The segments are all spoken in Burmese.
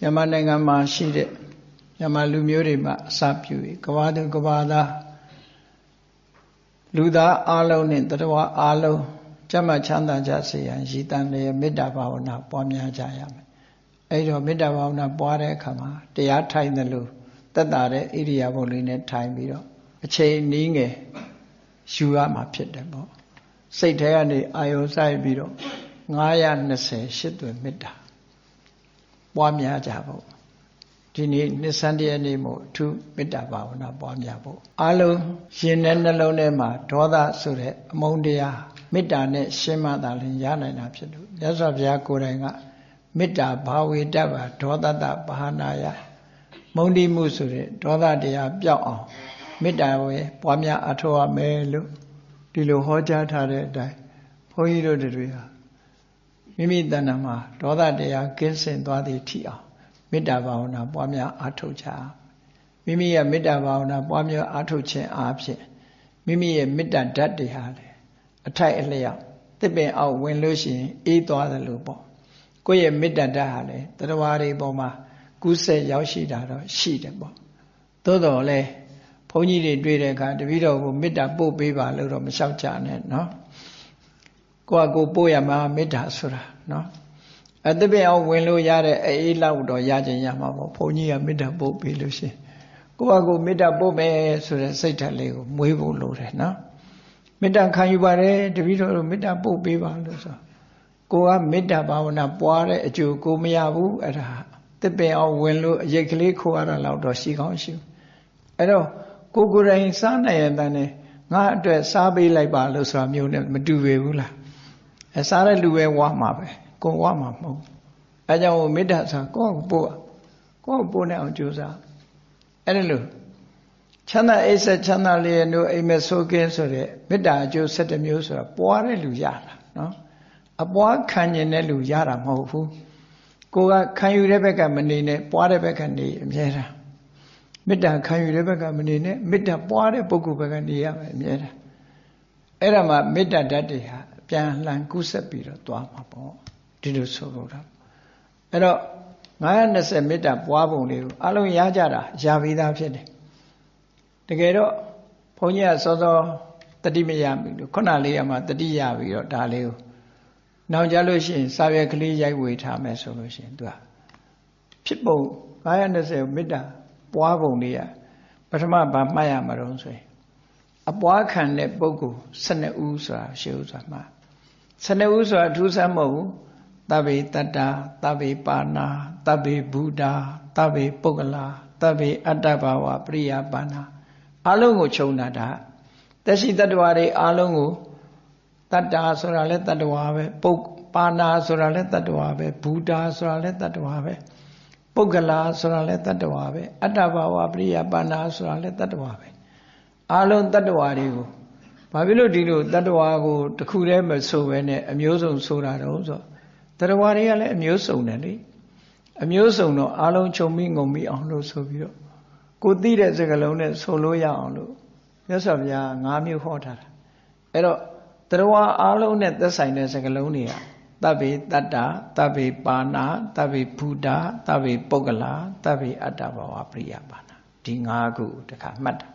မြန်မာနိုင်ငံမှာရှိတဲ့မြန်မာလူမျိုးတွေမှာအစပြုပြီးကဘာသူကဘာသားလူသားအားလုံးနဲ့တတဝအားလုံးကျမ်းမာချမ်းသာကြစေရန်ရည်တမ်းတဲ့မေတ္တာဘာဝနာပွားများကြရမယ်။အဲဒီတော့မေတ္တာဘာဝနာပွားတဲ့အခါမှာတရားထိုင်တယ်လို့သက်သာတဲ့ဣရိယာပုလေးနဲ့ထိုင်ပြီးတော့အချိန်နည်းငယ်ယူရမှာဖြစ်တယ်ပေါ့။စိတ်ထဲကနေအာယုံစိုက်ပြီးတော့920ရှစ်သွေမေတ္တာပွားများကြဖို့ဒီနေ့နှစ်ဆန်းတရက်နေ့မို့အထူးမေတ္တာဘာဝနာပွားများဖို့အားလုံးရှင်တဲ့နှလုံးထဲမှာဒေါသဆိုတဲ့အမုန်းတရားမေတ္တာနဲ့ရှင်းမှသာလျှင်ရနိုင်တာဖြစ်လို့မြတ်စွာဘုရားကိုယ်တိုင်ကမေတ္တာဘာဝေတ္တဘာဒေါသတဘာဟာနာယမုန်းတိမှုဆိုတဲ့ဒေါသတရားပျောက်အောင်မေတ္တာဝေပွားများအထောက်အမယ်လို့ဒီလိုဟောကြားထားတဲ့အတိုင်းဘုန်းကြီးတို့တွေဟာမိမိတဏ္ဍာမှာဒေါသတရားကင်းစင်သွားသည်ထိအောင်မေတ္တာဘာဝနာပွားများအားထုတ်ကြမိမိရဲ့မေတ္တာဘာဝနာပွားများအားထုတ်ခြင်းအားဖြင့်မိမိရဲ့မေတ္တာဓာတ်တွေဟာလေအထိုက်အလျောက်တစ်ပင်အောက်ဝင်လို့ရှိရင်အေးသွားတယ်လို့ပေါ့ကိုယ့်ရဲ့မေတ္တာဓာတ်ဟာလေတရားတွေပေါ်မှာကူးဆက်ရောက်ရှိတာတော့ရှိတယ်ပေါ့သို့တော်လည်းဘုန်းကြီးတွေတွေ့တဲ့အခါတပည့်တော်ကိုမေတ္တာပို့ပေးပါလို့တော့မလျှောက်ကြနဲ့နော်ကိုယ့်အကိုပို့ရမှာမေတ္တာဆိုတာနော်အတပင်အောင်ဝင်လို့ရတဲ့အေးလောက်တော့ရခြင်းရမှာပေါ့ဘုန်းကြီးကမေတ္တာပို့ပေးလို့ရှိရင်ကိုယ့်အကိုမေတ္တာပို့မယ်ဆိုတဲ့စိတ်ဓာတ်လေးကိုမွေးဖို့လိုတယ်နော်မေတ္တာခံယူပါတယ်တပည့်တော်တို့မေတ္တာပို့ပေးပါလို့ဆိုကိုကမေတ္တာဘာဝနာပွားတဲ့အကျိုးကိုမရဘူးအဲ့ဒါတပင်အောင်ဝင်လို့အရိတ်ကလေးခိုးရတာလောက်တော့ရှိကောင်းရှိအဲ့တော့ကိုယ်တိုင်စားနိုင်ရတဲ့နဲ့ငါအတွက်စားပေးလိုက်ပါလို့ဆိုတာမျိုးနဲ့မတူပေဘူးလားအဲစားတဲ့လူပဲဝါမှာပဲကိုဝါမှာမဟုတ်အဲကြောင့်မေတ္တာဆိုကိုယ့်ကိုပို့နေအောင်ကြိုးစားအဲ့ဒါလို့ချမ်းသာအိပ်ဆက်ချမ်းသာလျက်တို့အိမ်မဆိုးကင်းဆိုတဲ့မေတ္တာအကျိုး7မျိုးဆိုတာပွားတဲ့လူရတာနော်အပွားခံကျင်တဲ့လူရတာမဟုတ်ဘူးကိုကခံယူတဲ့ဘက်ကမနေနဲ့ပွားတဲ့ဘက်ကနေအမြဲတမ်းမေတ္တာခံယူတဲ့ဘက်ကမနေနဲ့မေတ္တာပွားတဲ့ပုဂ္ဂိုလ်ဘက်ကနေရမယ်အမြဲတမ်းအဲ့ဒါမှမေတ္တာဓာတ်တွေဟာပြန်လှန်ကူးဆက်ပြီးတော့သွားမှာပေါ့ဒီလိုဆိုလို့တာအဲ့တော့920မေတ္တာပွားပုံလေးကိုအလုံးရကြတာရပြီးသားဖြစ်တယ်တကယ်တော့ဘုန်းကြီးကစောစောတတိမရပြီလို့ခုနလေးကမှတတိရပြီးတော့ဒါလေးကိုနောက်ကြလို့ရှိရင်စာရွက်ကလေးရိုက်ဝေထားမယ်ဆိုလို့ရှိရင်သူကဖြစ်ပုံ920မေတ္တာပွားပုံလေးကပထမဘာမှတ်ရမှာတော့ဆိုရင်အပွားခံတဲ့ပုဂ္ဂိုလ်12ဦးဆိုတာရှေးဥစွာမှာ12ဦးဆိုတာအထူးဆန်းမဟုတ်ဘူးသဗ္ဗေတတ္တာသဗ္ဗေပါဏာသဗ္ဗေဘုဒ္ဓသဗ္ဗေပုဂ္ဂလာသဗ္ဗေအတ္တဘာဝပရိယပါဏာအလုံးကိုခြုံတာဒါသက်ရှိတတ္တဝါတွေအလုံးကိုတတ္တာဆိုတာလဲတတ္တဝါပဲပါဏာဆိုတာလဲတတ္တဝါပဲဘုဒ္ဓဆိုတာလဲတတ္တဝါပဲပုဂ္ဂလာဆိုတာလဲတတ္တဝါပဲအတ္တဘာဝပရိယပါဏာဆိုတာလဲတတ္တဝါပဲအလုံးတတ္တဝါတွေကိုဘာဖြစ်လို့ဒီလိုတတ္တဝါကိုတစ်ခုတည်းမဆိုပဲနဲ့အမျိုးစုံဆိုတာတော့ဆိုတတ္တဝါတွေကလည်းအမျိုးစုံတယ်လေအမျိုးစုံတော့အလုံးခြုံပြီးငုံပြီးအောင်လို့ဆိုပြီးတော့ကိုသိတဲ့စကားလုံးနဲ့ဆိုလို့ရအောင်လို့မြတ်စွာဘုရား5မျိုးဟောထားတာအဲ့တော့တတ္တဝါအလုံးနဲ့သက်ဆိုင်တဲ့စကားလုံးတွေကသဗ္ဗေတတ္တာသဗ္ဗေပါဏာသဗ္ဗေဘုဒ္ဓသဗ္ဗေပုဂ္ဂလာသဗ္ဗေအတ္တဘာဝပရိယပါဏာဒီ5ခုတခါမှတ်တာ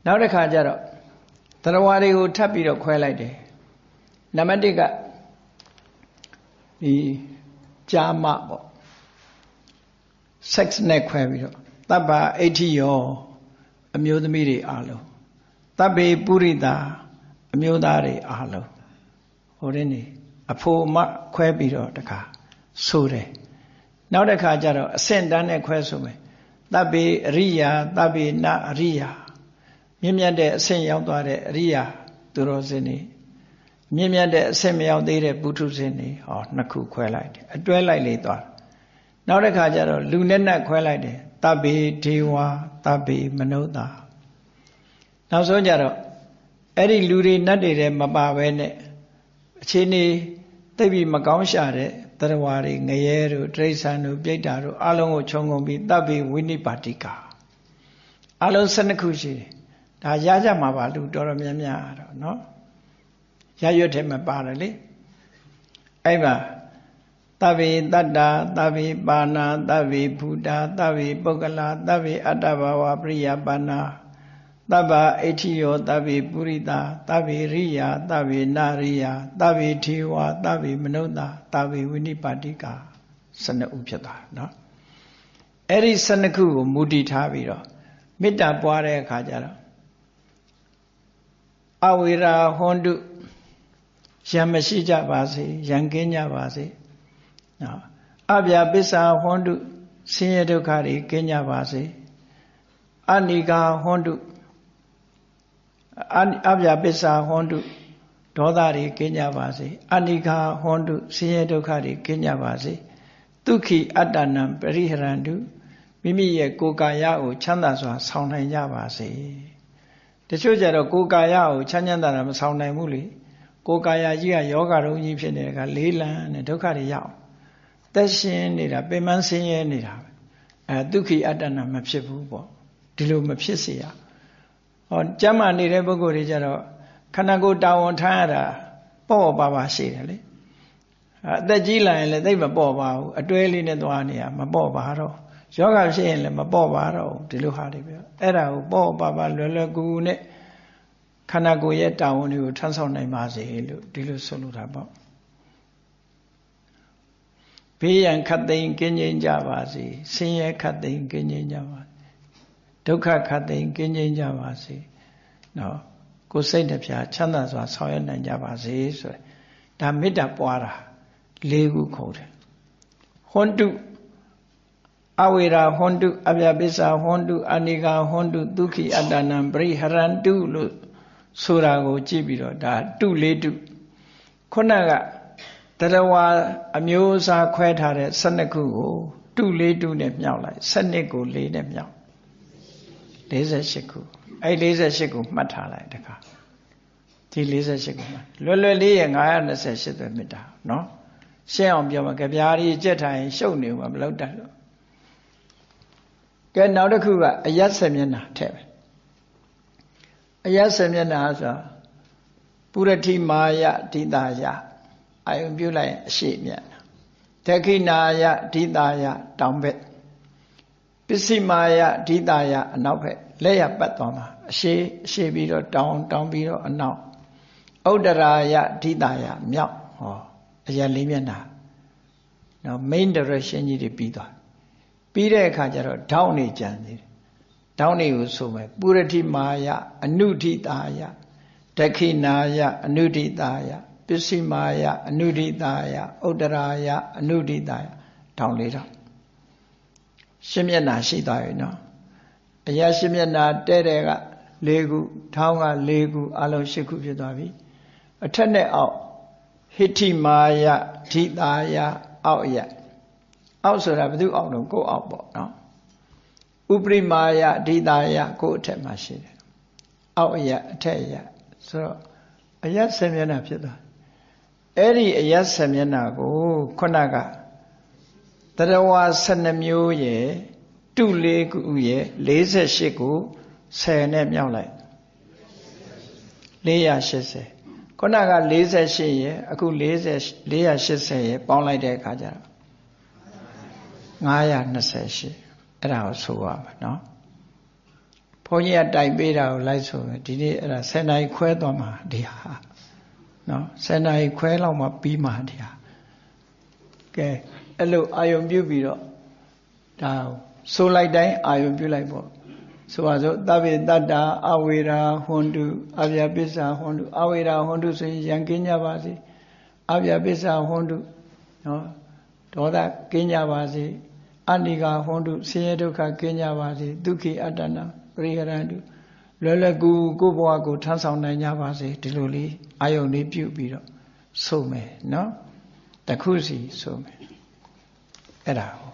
နောက်တစ်ခါကျတော့တတ္တဝါတွေကိုထပ်ပြီးတော့ခွဲလိုက်တယ်နံပါတ်1ကဒီကြာမပေါ့ sex နဲ့ခွဲပြီးတော့တပ္ပအဋ္ဌိယောအမျိုးသမီးတွေအားလုံးတပ္ပေပုရိတာအမျိုးသားတွေအားလုံးဟိုတဲ့နေအဖိုမခွဲပြီးတော့တခါဆိုတယ်နောက်တစ်ခါကျတော့အဆင့်တန်းနဲ့ခွဲဆိုမယ်တပ္ပေအရိယာတပ္ပေနအရိယာမြင့်မြတ်တဲ့အဆင့်ရောက်သွားတဲ့အရိယာသူတော်စင်တွေမြင့်မြတ်တဲ့အဆင့်မရောက်သေးတဲ့ပုထုဇဉ်တွေဟောနှစ်ခုခွဲလိုက်တယ်အတွဲလိုက်လေသွားနောက်တစ်ခါကျတော့လူနဲ့နတ်ခွဲလိုက်တယ်တပ္ပေဒေဝတပ္ပေမနုဿာနောက်ဆုံးကျတော့အဲ့ဒီလူတွေနတ်တွေထဲမပါဘဲနဲ့အခြေအနေသိပြီးမကောင်းရှာတဲ့တရဝါတွေငရဲတို့တိရစ္ဆာန်တို့ပြိတ္တာတို့အလုံးကိုခြုံငုံပြီးတပ္ပေဝိနိပါတိကာအလုံး12ခုရှိတယ်ဒါရကြမှာပါလူတော်တော်များများတော့နော်ရရွတ်ထဲမှာပါတယ်လေအဲ့မှာတ ဗ္ဗေတတ္တာသဗ္ဗေပါဏာသဗ္ဗေဘူတာသဗ္ဗေပုဂ္ဂလာသဗ္ဗေအတ္တဘာဝပရိယပါဏာသဗ္ဗအဋ္ဌိယောသဗ္ဗေပုရိသသဗ္ဗေရိယာသဗ္ဗေနာရိယာသဗ္ဗေထေဝသဗ္ဗေမနုဿသဗ္ဗေဝိနိပါတိကာ12ဥဖြစ်သွားနော်အဲ့ဒီ12ခုကိုမူတည်ထားပြီးတော့မေတ္တာပွားတဲ့အခါကျတော့အဝေရာဟွန်တုရံမရှိကြပါစေရံကင်းကြပါစေနော်အဗျာပစ္စာဟွန်တုဆင်းရဲဒုက္ခတွေကင်းကြပါစေအနိကာဟွန်တုအဗျာပစ္စာဟွန်တုဒေါသတွေကင်းကြပါစေအနိကာဟွန်တုဆင်းရဲဒုက္ခတွေကင်းကြပါစေဒုက္ခိအတ္တနံပရိဟရန္တုမိမိရဲ့ကိုယ်ကာယကိုချမ်းသာစွာဆောင်နိုင်ကြပါစေတချို့ကြတော့ကိုယ်ကာယကိုချမ်းသာတာမဆောင်နိုင်ဘူးလေကိုယ်ကာယကြီးကယောဂရုံကြီးဖြစ်နေတဲ့ကလေးလံနဲ့ဒုက္ခတွေရောက်သက်ရှင်နေတာပင်မဆင်းရဲနေတာဒုက္ခိအတ္တနံမဖြစ်ဘူးပေါ့ဒီလိုမဖြစ်စေရဟောကျမ်းမာနေတဲ့ပုဂ္ဂိုလ်တွေကြတော့ခန္ဓာကိုယ်တာဝန်ထမ်းရတာပေါ့ပါပါရှိတယ်လေအသက်ကြီးလာရင်လည်းသိမပေါ့ပါဘူးအတွဲလေးနဲ့သွားနေရမပေါ့ပါတော့ယောဂဖြစ်ရင်လည်းမပေါ့ပါတော့ဒီလိုဟာတွေပြောအဲ့ဒါကိုပေါ့ပါပါလွယ်လွယ်ကူကူနဲ့ခန္ဓာကိုယ်ရဲ့တာဝန်တွေကိုထမ်းဆောင်နိုင်ပါစေလို့ဒီလိုဆိုလိုတာပေါ့ဘေးရန်ခတ်သိမ်းကင်းငြိမ်းကြပါစေဆင်းရဲခတ်သိမ်းကင်းငြိမ်းကြပါစေဒုက္ခခတ်သိမ်းကင်းငြိမ်းကြပါစေနော်ကိုယ်စိတ်နှပြချမ်းသာစွာဆောင်ရွက်နိုင်ကြပါစေဆိုရယ်ဒါမေတ္တာပွားတာ၄ခုခေါ်တယ်ဟွန်တုအဝေရာဟွန်တုအဗျာပစ္စာဟွန်တုအနိကာဟွန်တုဒုက္ခိအတ္တနံပရိဟရန္တုလို့ဆိုတာကိုကြည့်ပြီးတော့ဒါတုလေးတုခုနကတရားဝါအမျိုးအစားခွဲထားတဲ့12ခုကိုတုလေးတုနဲ့မြောက်လိုက်12ကို4နဲ့မြောက်48ခုအဲ့48ခုမှတ်ထားလိုက်တခါဒီ48ခုမှလွယ်လွယ်လေးရဲ့928သွဲမေတ္တာနော်ရှင်းအောင်ပြောမှာကြပြားကြီးကြက်ထိုင်ရှုပ်နေမှာမလုပ်တတ်လို့ကဲနောက်တစ်ခုကအယတ်ဆယ်မျက်နှာထည့်မယ်အယတ်ဆယ်မျက်နှာဆိုပုရတိမာယဒိတာယအာယုံပြုလိုက်ရင်အရှိမျက်နှာဒက္ခိနာယဒိတာယတောင်ဘက်ပစ္စည်းမာယဒိတာယအနောက်ဘက်လက်ရပတ်သွားမှာအရှိပြီးတော့တောင်ပြီးတော့အနောက်ဥဒ္ဒရာယဒိတာယမြောက်ဟောအယတ်လေးမျက်နှာနော် main direction ကြီးတွေပြီးသွားပြီးတဲ့အခါကျတော့ထောင်းနေကြံနေတယ်ထောင်းနေကိုဆိုမယ်ပုရတိမာယအနုဒိတာယဒက္ခိနာယအနုဒိတာယပစ္စည်းမာယအနုဒိတာယဥဒ္ဒရာယအနုဒိတာယထောင်းလေးတော့ရှင်းမျက်နှာရှိသွားပြီနော်အရာရှင်းမျက်နှာတဲ့တဲ့က၄ခုထောင်းက၄ခုအလုံး၈ခုဖြစ်သွားပြီအထက်နဲ့အောက်ဟိဋ္ဌိမာယဒိတာယအောက်ရအောက်ဆိုတာဘယ်သူအောက်တော့ကိုယ်အောက်ပေါ့နော်ဥပရိမာယဒိတာယကိုယ်အထက်မှာရှိတယ်အောက်အထက်ရဆိုတော့အယတ်ဆယ်မျက်နှာဖြစ်သွားအဲ့ဒီအယတ်ဆယ်မျက်နှာကိုခုနကတရဝ12မျိုးရဲ့တု4ခုရဲ့48ကို10နဲ့မြောက်လိုက်480ခုနက48ရဲ့အခု480ရဲ့ပေါင်းလိုက်တဲ့အခါကျတော့928အဲ့ဒါကိုဆိုရမှာနော်ဘုန်းကြီးကတိုင်ပေးတာကိုလိုက်ဆိုမယ်ဒီနေ့အဲ့ဒါ10နာရီခွဲသွားမှာဒီဟာနော်10နာရီခွဲလောက်မှပြီးမှာဒီဟာကဲအဲ့လိုအာယုံပြုပြီးတော့ဒါဆိုလိုက်တိုင်းအာယုံပြုလိုက်ပေါ့ဆိုပါစို့သဗ္ဗေတတ္တာအဝေရာဟွန်တုအဗျာပစ္စာဟွန်တုအဝေရာဟွန်တုဆိုရင်ရံကင်းကြပါစေအဗျာပစ္စာဟွန်တုနော်ဒေါသကင်းကြပါစေအနိကာဟွန်တုဆင်းရဲဒုက္ခကင်းကြပါစေဒုက္ခိအတ္တနာပရိဟရန္တုလွယ်လွယ်ကူကိုယ့်ဘဝကိုထမ်းဆောင်နိုင်ကြပါစေဒီလိုလေးအာယုန်လေးပြုပြီးတော့ဆိုမယ်နော်တခုစီဆိုမယ်အဲ့ဒါကို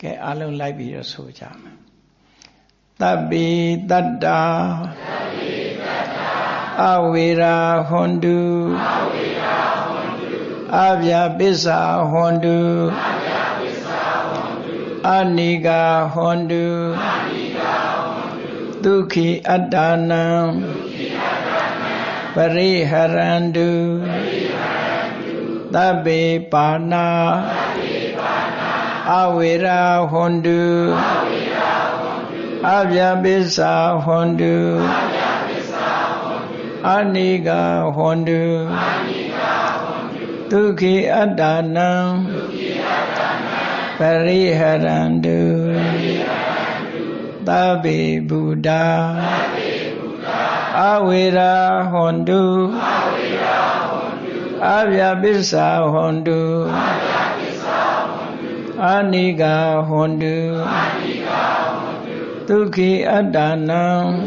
ကဲအားလုံးလိုက်ပြီးတော့ဆိုကြမယ်သဗ္ဗေတတ္တာအဝေရာဟွန်တုအဗျာပစ္စာဟွန်တုအနိကာဟွန်တုဒုက္ခိအတ္တနံပရိဟရန္တုသ Tabbe Pana Awira Hondu Avyabisa Hondu Aniga Hondu Tukhi Adanam Pariharandu Tabbe Buddha Awira Hondu Avyabisa Hondu Aniga Hondu Tukhi Adanam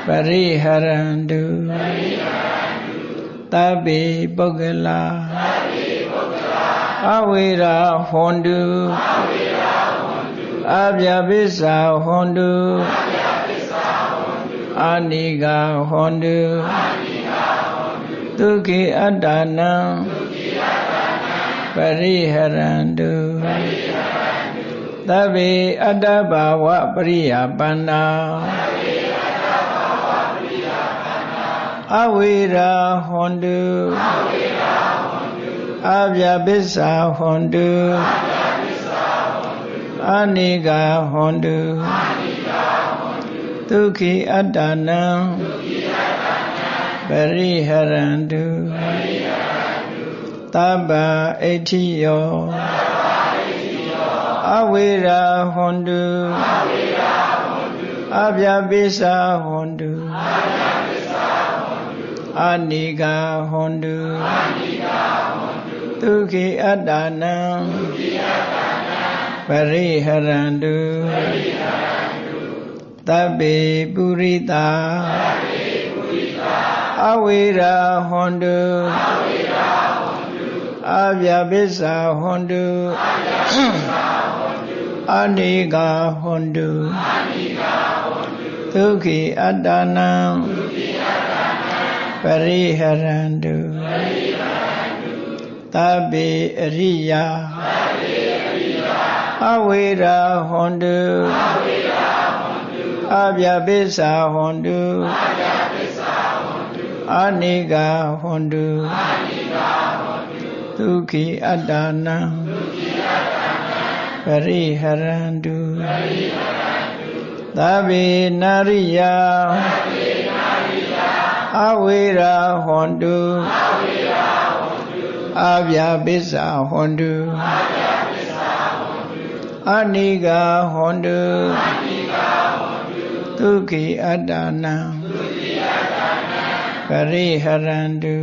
Pariharandu Tabbe Pogala Awira Hondu Avyabisa Hondu Aniga Hondu Tukhi Adanam Pariharandu Tabbe Adabhava Priyapana Awira Hondu Avyabisa Hondu Aniga Hondu Tukhi Adanam Pariharandu Tabba Etiyo Awira Hondu Avyabisa Hondu Aniga Hondu Tukhi Adanam Pariharandu Tabbe Purita Awira Hondu Avyabisa Hondu Aniga Hondu Tukhi Adanam Pariharandu Tabbe Ariya Awira Hondu Avyabisa Hondu Aniga Hondu Tukhi Adanam Pariharandu Tabbe Nariya Awira Hondu Avyabisa Hondu Aniga Hondu Tukhi Adanam Pariharandu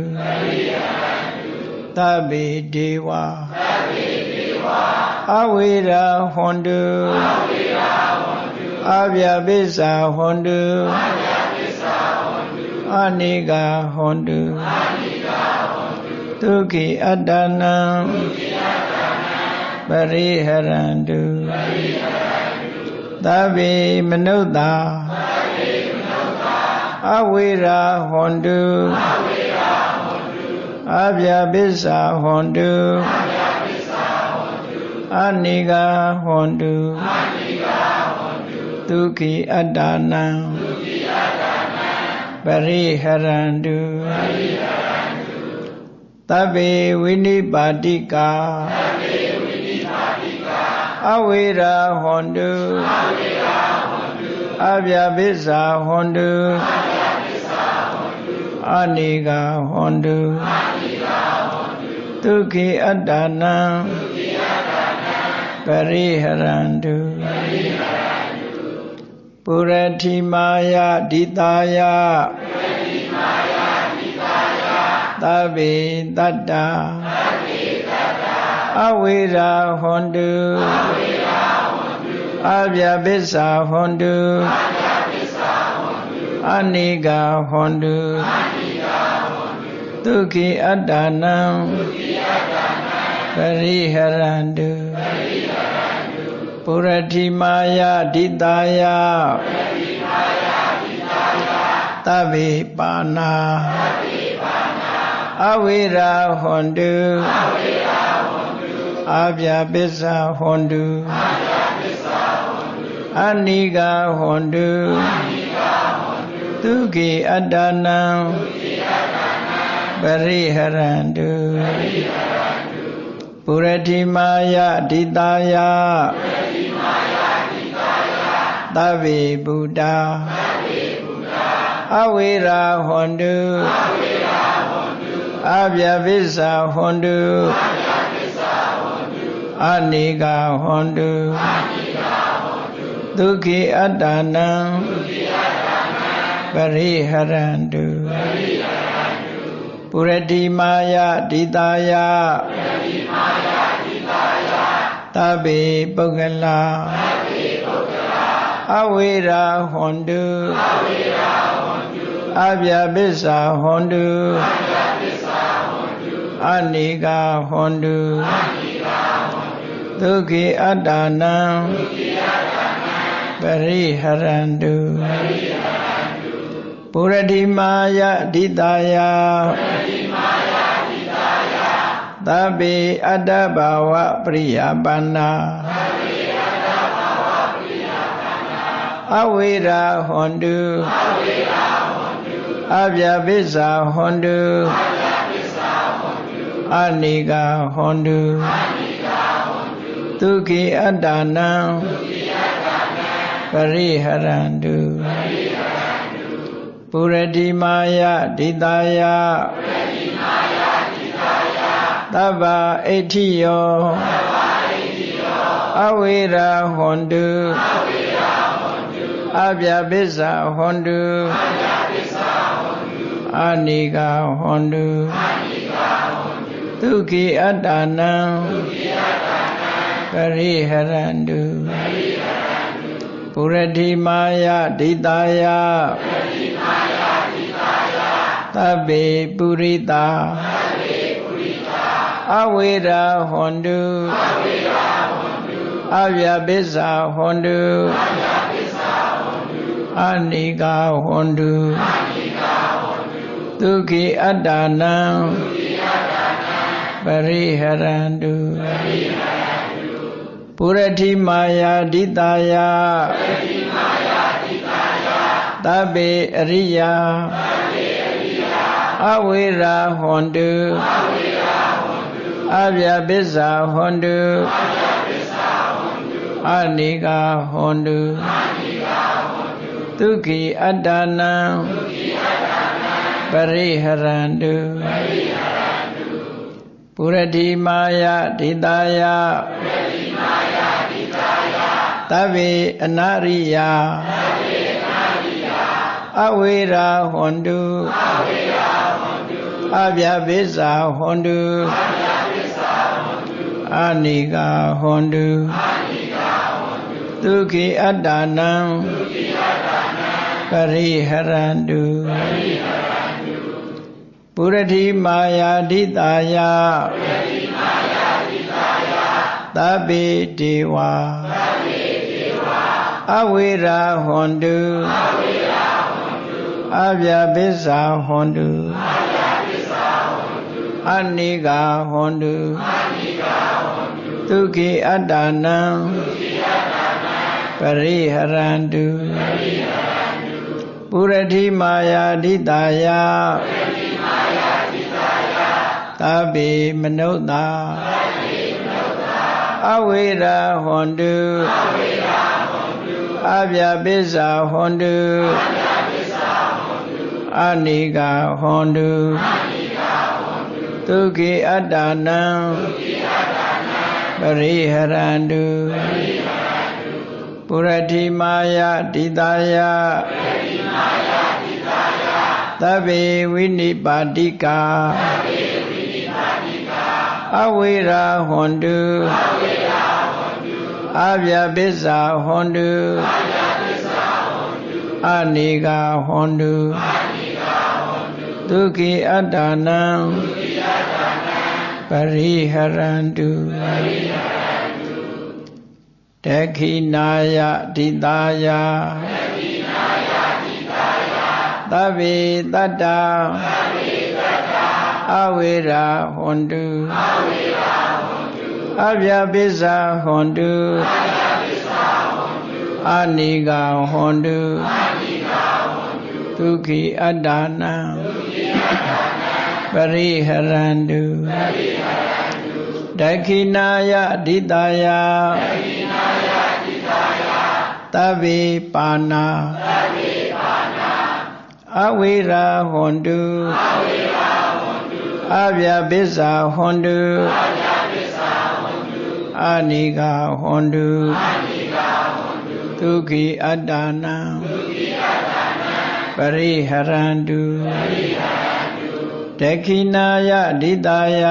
Tabbe Deva Awira Hondu Avyabisa Hondu Aniga Hondu Tukhi Adanam Pariharandu Tabbe Manudha Awira Hondu Avyabisa Hondu Aniga Hondu Tukhi Adanam Pariharandu Tabbe Vinipatika Awira Hondu Avyabisa Hondu Aniga Hondu Tukhi Adanam Pariharandu Puratimaya Ditaya Tabbe Tatta Awira Hondu Avyabisa Hondu Aniga Hondu Tukhi Adanam Pariharandu Puratimaya Ditaya Tabbe Pana Awira Hondu Avyabisa Hondu Aniga Hondu Tukhi Adanam ပရိဟရန္တုပုရတိမာယဒိတာယသဗ္ဗေဗုဒ္ဓအဝေရာဟွန်တုအဗျာပိစ္ဆာဟွန်တုအနိကာဟွန်တုဒုက္ခိအတ္တနံပရိဟရန္တုပုရတိမာယဒိတာယသဗ္ဗေပုဂ္ဂလာအဝေရာဟွန်တုအဗျာပိစ္ဆာဟွန်တုအနိကာဟွန်တုဒုက္ခိအတ္တနံပရိဟရန္တုပုရတိမာယဒိတာယသဗ္ဗေအတ္တဘာဝပရိယပန္နာအဝေရာဟွန်တုအဗျာပိစ္ဆာဟွန်တုအနိကာဟွန်တုဒုက္ခိအတ္တနံပရိဟရန္တုပုရတိမာယဒိတာယသဗ္ဗဣဋ္ဌိယောအဝေရာဟွန်တုအဗျာပိစ္ဆာဟွန်တုအနိကာဟွန်တုဒုက္ခိအတ္တနံပရိဟရန္တုပုရတိမာယဒိတာယသဗ္ဗေပုရိတာအဝေရာဟွန်တုအဗျာပိစ္ဆာဟွန်တုအနိကာဟွန်တုဒုက္ခိအတ္တနံပရိဟရန္တုပုရတိမာယဒိတာယသဗ္ဗေအရိယာအဝေရာဟွန်တုအဗျာပိစ္ဆာဟွန်တုအနိကာဟွန်တုဒုက္ခိအတ္တနံပရိဟရန္တုပုရတိမာယဒိတာယသဗ္ဗေအနာရိယာအဝေရာဟွန်တုအဗျာပိစ္ဆာဟွန်တုအနိကာဟွန်တုဒုက္ခိအတ္တနံပရိဟရန္တုပုရတိမာယဒိတာယသဗ္ဗေဒေဝအဝေရာဟွန်တုအဗျာပိစ္ဆာဟွန်တုအနိကာဟွန်တုဒုက္ခိအတ္တနံပရိဟရန္တုပုရတိမာယဒိတာယသဗ္ဗေမနုဿာအဝေရာဟွန်တုအဗျာပိစ္ဆာဟွန်တုအနိကာဟွန်တုဒုက္ခိအတ္တနံပရိဟရန္တုပုရတိမာယဒိတာယသဗ္ဗေဝိနိပါတိကာအဝေရာဟွန်တုအဗျာပိစ္ဆာဟွန်တုအနိကာဟွန်တုဒုက္ခိအတ္တနံပရိဟရန္တုတခိနာယဒိတာယသဗ္ဗေတတ္တာအဝေရာဟွန်တုအဗျာပိစ္ဆာဟွန်တုအနိကာဟွန်တုဒုက္ခိအတ္တနံပ ပရိဟရန္တုဒက္ခိနာယဒိတာယသဗ္ဗေပါဏာအဝိရာဟွန်တုအဗျာပစ္စာဟွန်တုအနိဂဟွန်တုဒုက္ခိအတ္တနံပရိဟရန္တုဒက္ခိနာယဒိတာယ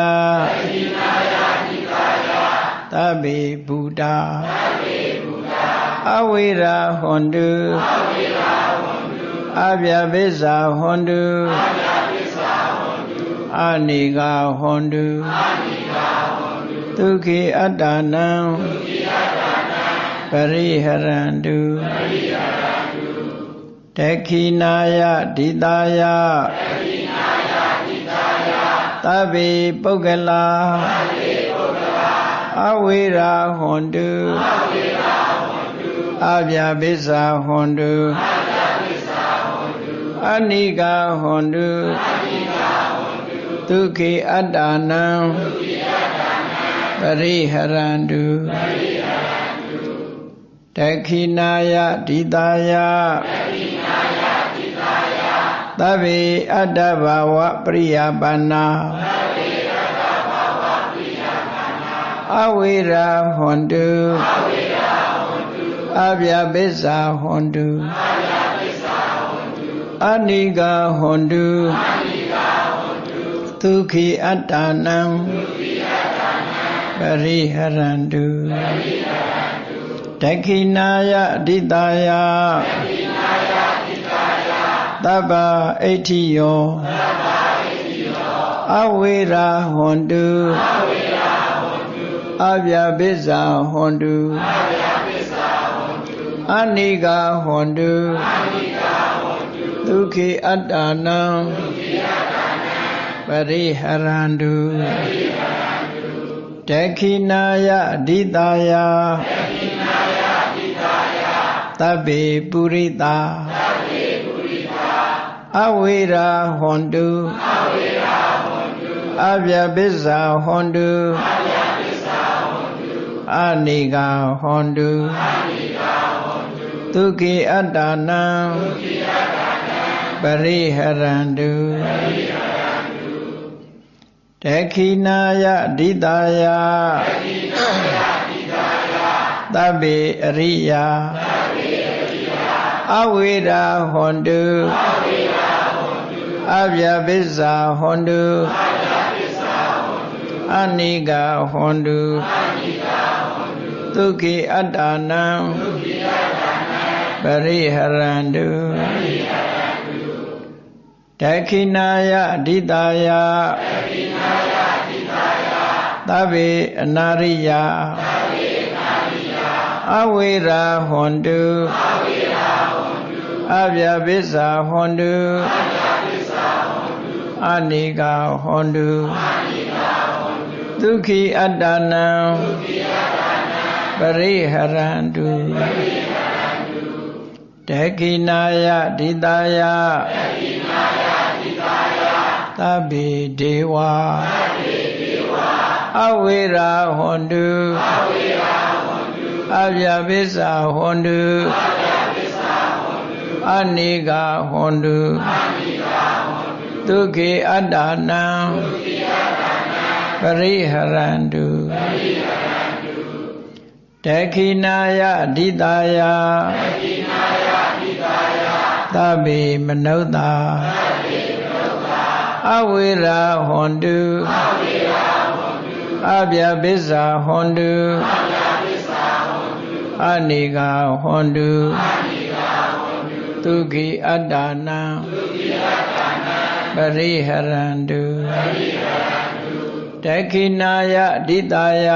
သဗ္ဗေဗုဒ္ဓအဝိရာဟွန်တုအဗျာပစ္စာဟွန်တုအနိဂဟွန်တုဒုက္ခိအတ္တနံပရိဟရန္တုဒက္ခိနာယဒိတာယသဗ္ဗေပုဂ္ဂလာအဝိရာဟွန်တုအဗျာပစ္စာဟွန်တုအနိဂဟွန်တုဒုက္ခိအတ္တနံပရိဟရန္တုဒက္ခိနာယဒိတာယသဗ္ဗေအတ္တဘာဝပရိယပါဏာအဝိရာဟွန်တုအဗျာပစ္စာဟွန်တုအနိဂဟွန်တုဒုက္ခိအတ္တနံပရိဟရန္တုဒက္ခိနာယဒိတာယသဗ္ဗအဋ္ဌိယောအဝိရာဟွန်တုအဗျာပစ္စာဟွန်တုအနိဂဟွန်တုဒုက္ခိအတ္တနံပရိဟရန္တုဒက္ခိနာယဒိတာယသဗ္ဗေပုရိတာအဝိရာဟွန်တုအဗျာပစ္စာဟွန်တုအနိဂဟွန်တုဒုက္ခိအတ္တနံပရိဟရန္တုဒက္ခိနာယဒိတာယသဗ္ဗေအရိယာအဝိရာဟွန်တုအဗျာပစ္စာဟွန်တုအနိဂဟွန်တုဒုက္ခိအတ္တနံပရိဟရန္တုဒက္ခိနာယဒိတာယသဗ္ဗေအနာရိယအဝိရာဟွန်တုအဗျာပစ္စာဟွန်တုအနိဂဟွန်တုဒုက္ခိအတ္တနံပရိဟရန္တုဒက္ခိနာယဒိတာယသဗ္ဗေဒေဝအဝိရာဟွန်တုအဗျာပစ္စာဟွန်တုအနိဂဟွန်တုဒုက္ခိအတ္တနံပရိဟရန္တုဒက္ခိနာယဒိတာယသဗ္ဗေမနုဿာအဝိရာဟွန်တုအဗျာပစ္စာဟွန်တုအနိဂဟွန်တုဒုက္ခိအတ္တနံပရိဟရန္တုဒက္ခိနာယဒိတာယ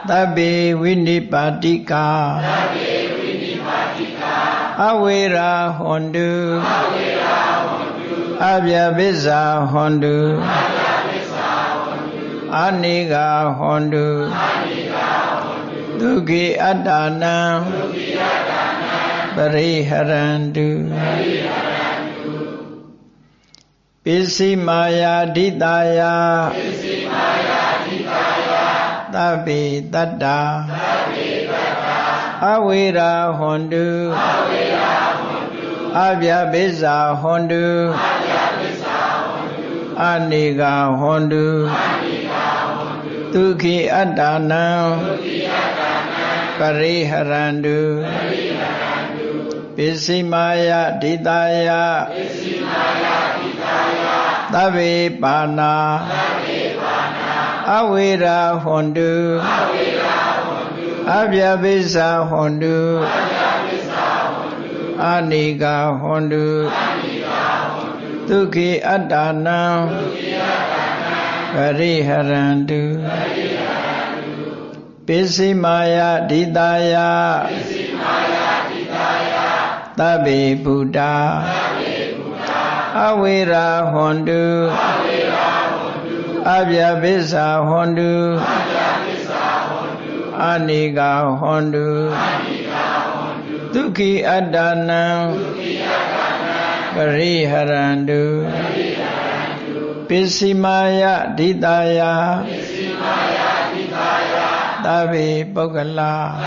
သဗ္ဗေဝိနိပါတိကာအဝိရာဟွန်တုအဗျာပစ္စာဟွန်တုအနိဂဟွန်တုဒုက္ခိအတ္တနံပရိဟရန္တု Pisi maya ditaya Tabi tata Awira hondu Abya bisa hondu Aniga hondu Tuki adana Pariharandu Pisimaya ditaya Tabi pana Awira hondu Abya bisa hondu Aniga hondu Tuki adana Pariharandu Pisimaya ditaya Tabi Buddha Awira hondu Abya bisa hondu Aniga hondu Tuki adana Pariharandu Pisimaya ditaya Tabi Pogala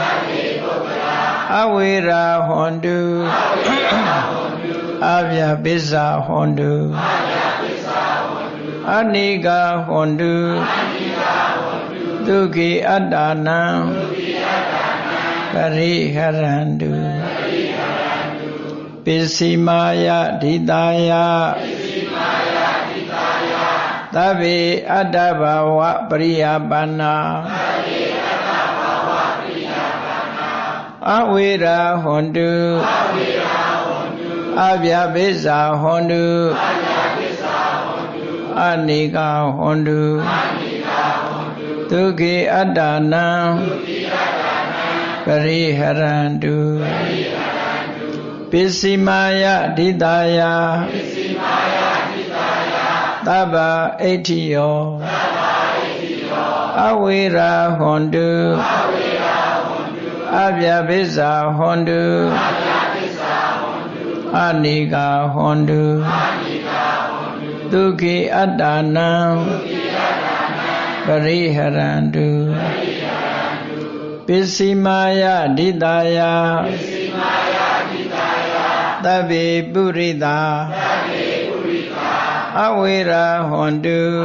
Awira hondu Abya bisa hondu Aniga hondu Tuki adana Pariharandu Pisimaya ditaya Tabi adabhawa priyabana Awira hondu Abya bisa hondu Aniga hondu Tuki adana Pariharandu Pisimaya ditaya Taba etiyo Awira hondu Abya bisa hondu Aniga hondu Tuki adana Pariharandu Pisimaya ditaya Tabi Purita Awira hondu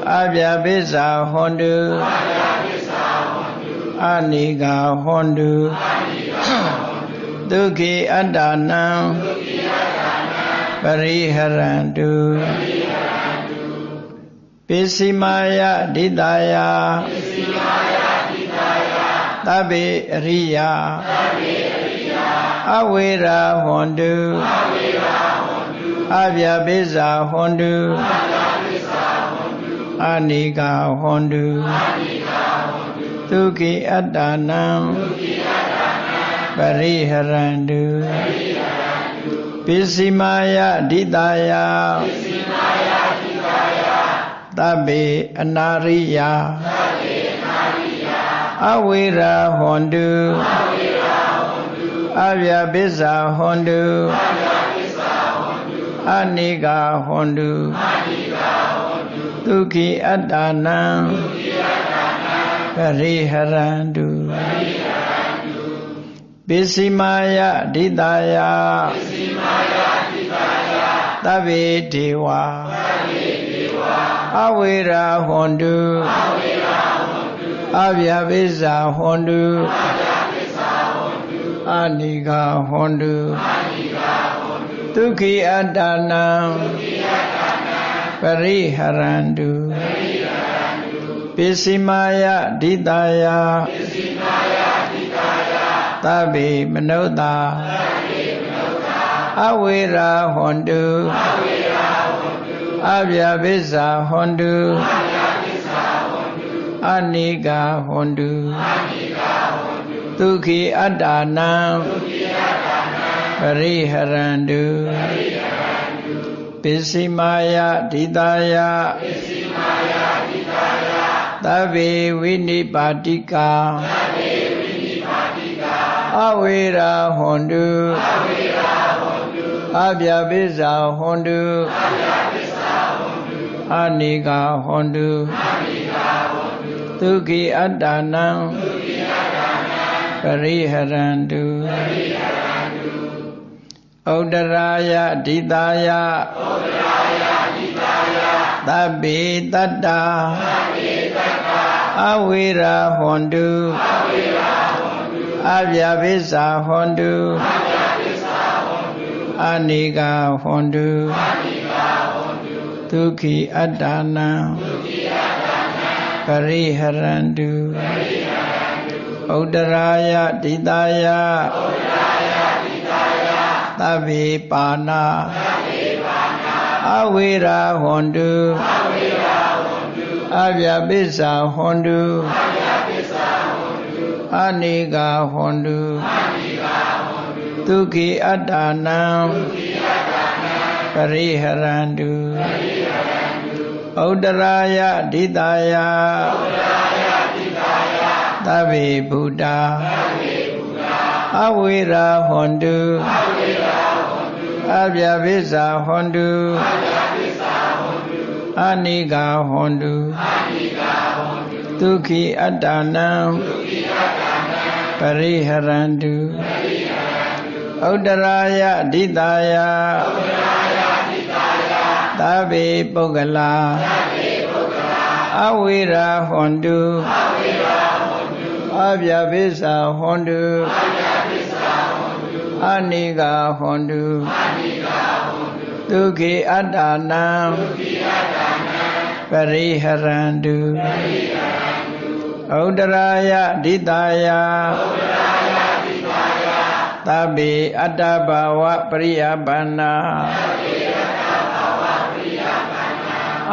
Abya bisa hondu Aniga hondu Tuki adana Pariharandu Pisimaya ditaya Tabi riya Awira hondu Abya bisa hondu Aniga hondu Tuki adana Pariharandu Pisimaya ditaya Tabi anariya Awira hondu Abya bisa hondu Aniga hondu Tuki adana Pariharandu Pisimaya ditaya Tabi dewa Awira hondu Abya bisa hondu Aniga hondu Tuki adana Pariharandu Pisimaya ditaya Tabi manota Awira hondu Abya bisa hondu Aniga hondu Tuki adana Pariharandu Pisimaya ditaya Tabi vinipatika Awira hondu အဗျာပိစ္ဆာဟွန်တုအနိကာဟွန်တုဒုက္ခိအတ္တနံပရိဟရန္တုဥဒရာယဒိတာယသဗ္ဗေတတ္တာအဝိရာဟွန်တုအဗျာပိစ္ဆာဟွန်တုအနိကာဟွန်တုဒုက္ခိအတ္တနံပရိဟရန္တုဥဒရာယဒိတာယသဗ္ဗေပါဏာအဝိရာဟွန်တုအဗျာပိစ္ဆာဟွန်တုအနိကာဟွန်တုဒုက္ခိအတ္တနံပရိဟရန္တုဥဒရာယဒိတာယသဗ္ဗေဗုဒ္ဓအဝိရာဟွန်တုအဗျာပိစ္ဆာဟွန်တုအနိကာဟွန်တုဒုက္ခိအတ္တနံပရိဟရန္တုဥဒရာယဒိတာယသဗ္ဗေပုဂ္ဂလာအဝိရာဟွန်တုအဗျာပိစ္ဆာဟွန်တုအနိကာဟွန်တုဒုက္ခိအတ္တနံပရိဟရန္တုဥဒရာယဒိတာယသဗ္ဗေအတ္တဘာဝပရိယပန္နာ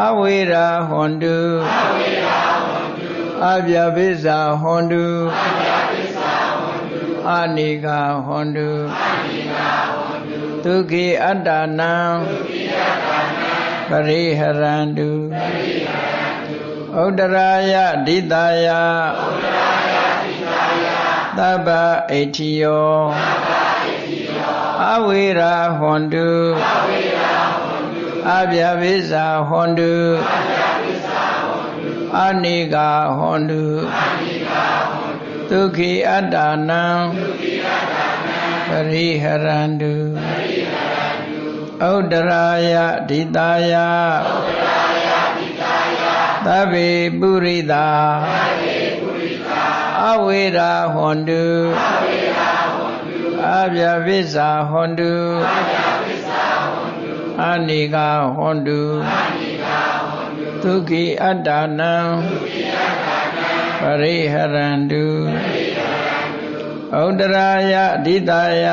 အဝိရာဟွန်တုအဗျာပိစ္ဆာဟွန်တုအနိကာဟွန်တုဒုက္ခိအတ္တနံပရိဟရန္တုဥဒရာယဒိတာယသဗ္ဗဣတိယောအဝိရာဟွန်တုအဗျာပိစ္ဆာဟွန်တုအနိကာဟွန်တုဒုက္ခိအတ္တနံပရိဟရန္တုဥဒရာယဒိတာယသဗ္ဗေပုရိသအဝိရာဟွန်တုအဗျာပိစ္ဆာဟွန်တုအနိကာဟွန်တုဒုက္ခိအတ္တနံပရိဟရန္တုဥဒရာယဒိတာယ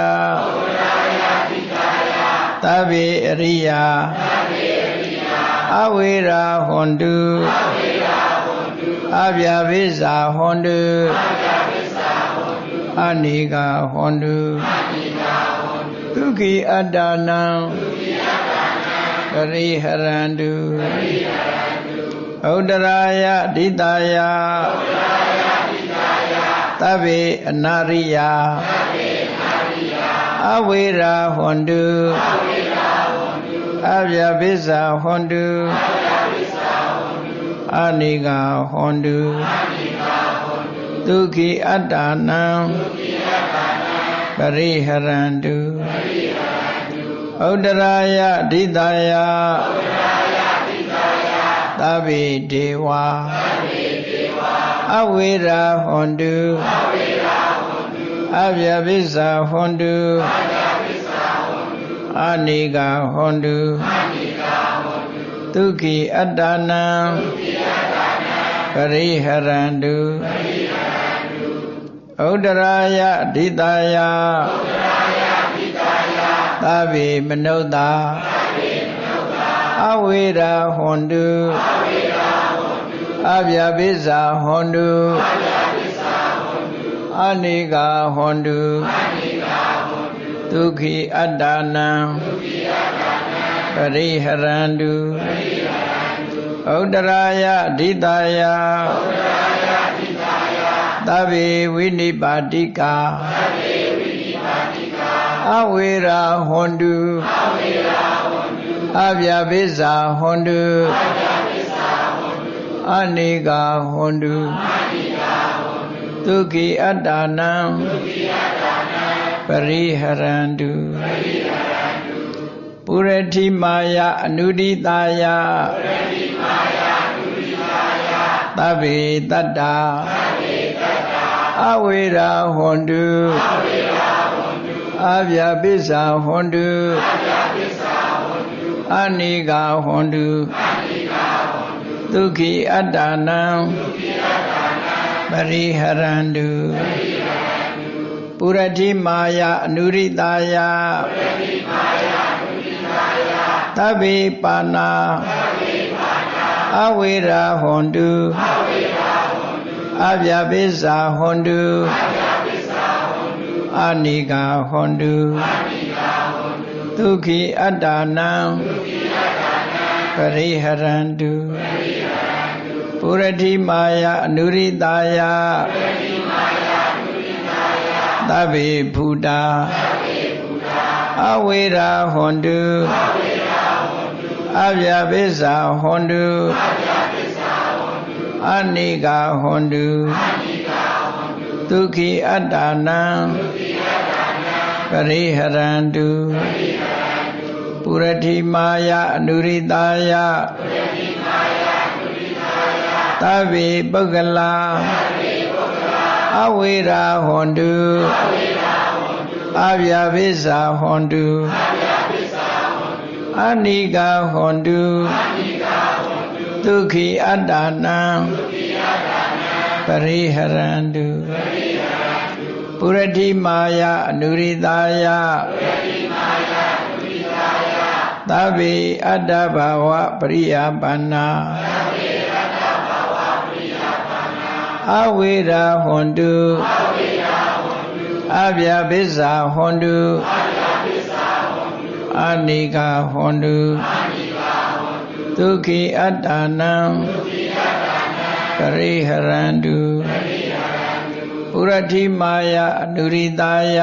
သဗ္ဗေအရိယာအဝိရာဟွန်တုအဗျာပိစ္ဆာဟွန်တုအနိကာဟွန်တုဒုက္ခိအတ္တနံပရိဟရန္တုဥဒရာယဒိတာယသဗ္ဗေအနာရိယာအဝိရာဟွန်တုအဗျာပိစ္ဆာဟွန်တုအနိကာဟွန်တုဒုက္ခိအတ္တနံပရိဟရန္တုဥဒရာယဒိတာယသဗ္ဗေဒေဝအဝိရာဟွန်တုအဗျာပိစ္ဆာဟွန်တုအနိကာဟွန်တုဒုက္ခိအတ္တနံပရိဟရန္တုဥဒရာယဒိတာယသဗ္ဗေမနုဿာအဝိရာဟွန်တုအဗျာပိစ္ဆာဟွန်တုအနိကာဟွန်တုဒုက္ခိအတ္တနံပရိဟရန္တုဥဒရာယဒိတာယသဗ္ဗေဝိနိပါတိကာ အဝေရာဟွန်တုအဗျာပိစ္ဆာဟွန်တုအနိကာဟွန်တုဒုက္ခိအတ္တနံပရိဟရန္တုပုရတိမာယအနုဒိတာယသဗ္ဗေတတ္တာအဝေရာဟွန်တုအဗျာပိစ္ဆာဟွန်တုအနိကာဟွန်တုဒုက္ခိအတ္တနံပရိဟရန္တုပုရတိမာယအနုရိတာယသဗ္ဗေပါဏာအဝေရာဟွန်တုအဗျာပိစ္ဆာဟွန်တုအနိကာဟွန်တုဒုက္ခိအတ္တနံပရိဟရန္တုပုရတိမာယအနုရိတာယသဗ္ဗေဘုဒ္ဓအဝေရာဟွန်တုအဗျာပိစ္ဆာဟွန်တုအနိကာဟွန်တုဒုက္ခိအတ္တနံပရိဟရန္တုပုရတိမာယအနုရိတာယသဗ္ဗေပုဂ္ဂလာအဝေရာဟွန်တုအဗျာပိစ္ဆာဟွန်တုအနိကာဟွန်တုဒုက္ခိအတ္တနံပရိဟရန္တုပုရတိမာယအနုရိတာယသဗ္ဗေအတ္တဘာဝပရိယပါဏာအဝေရာဟွန်တုအဗျာပိစ္ဆာဟွန်တုအနိကာဟွန်တုဒုက္ခိအတ္တနံပရိဟရန္တုပုရတိမာယအနုရိတာယ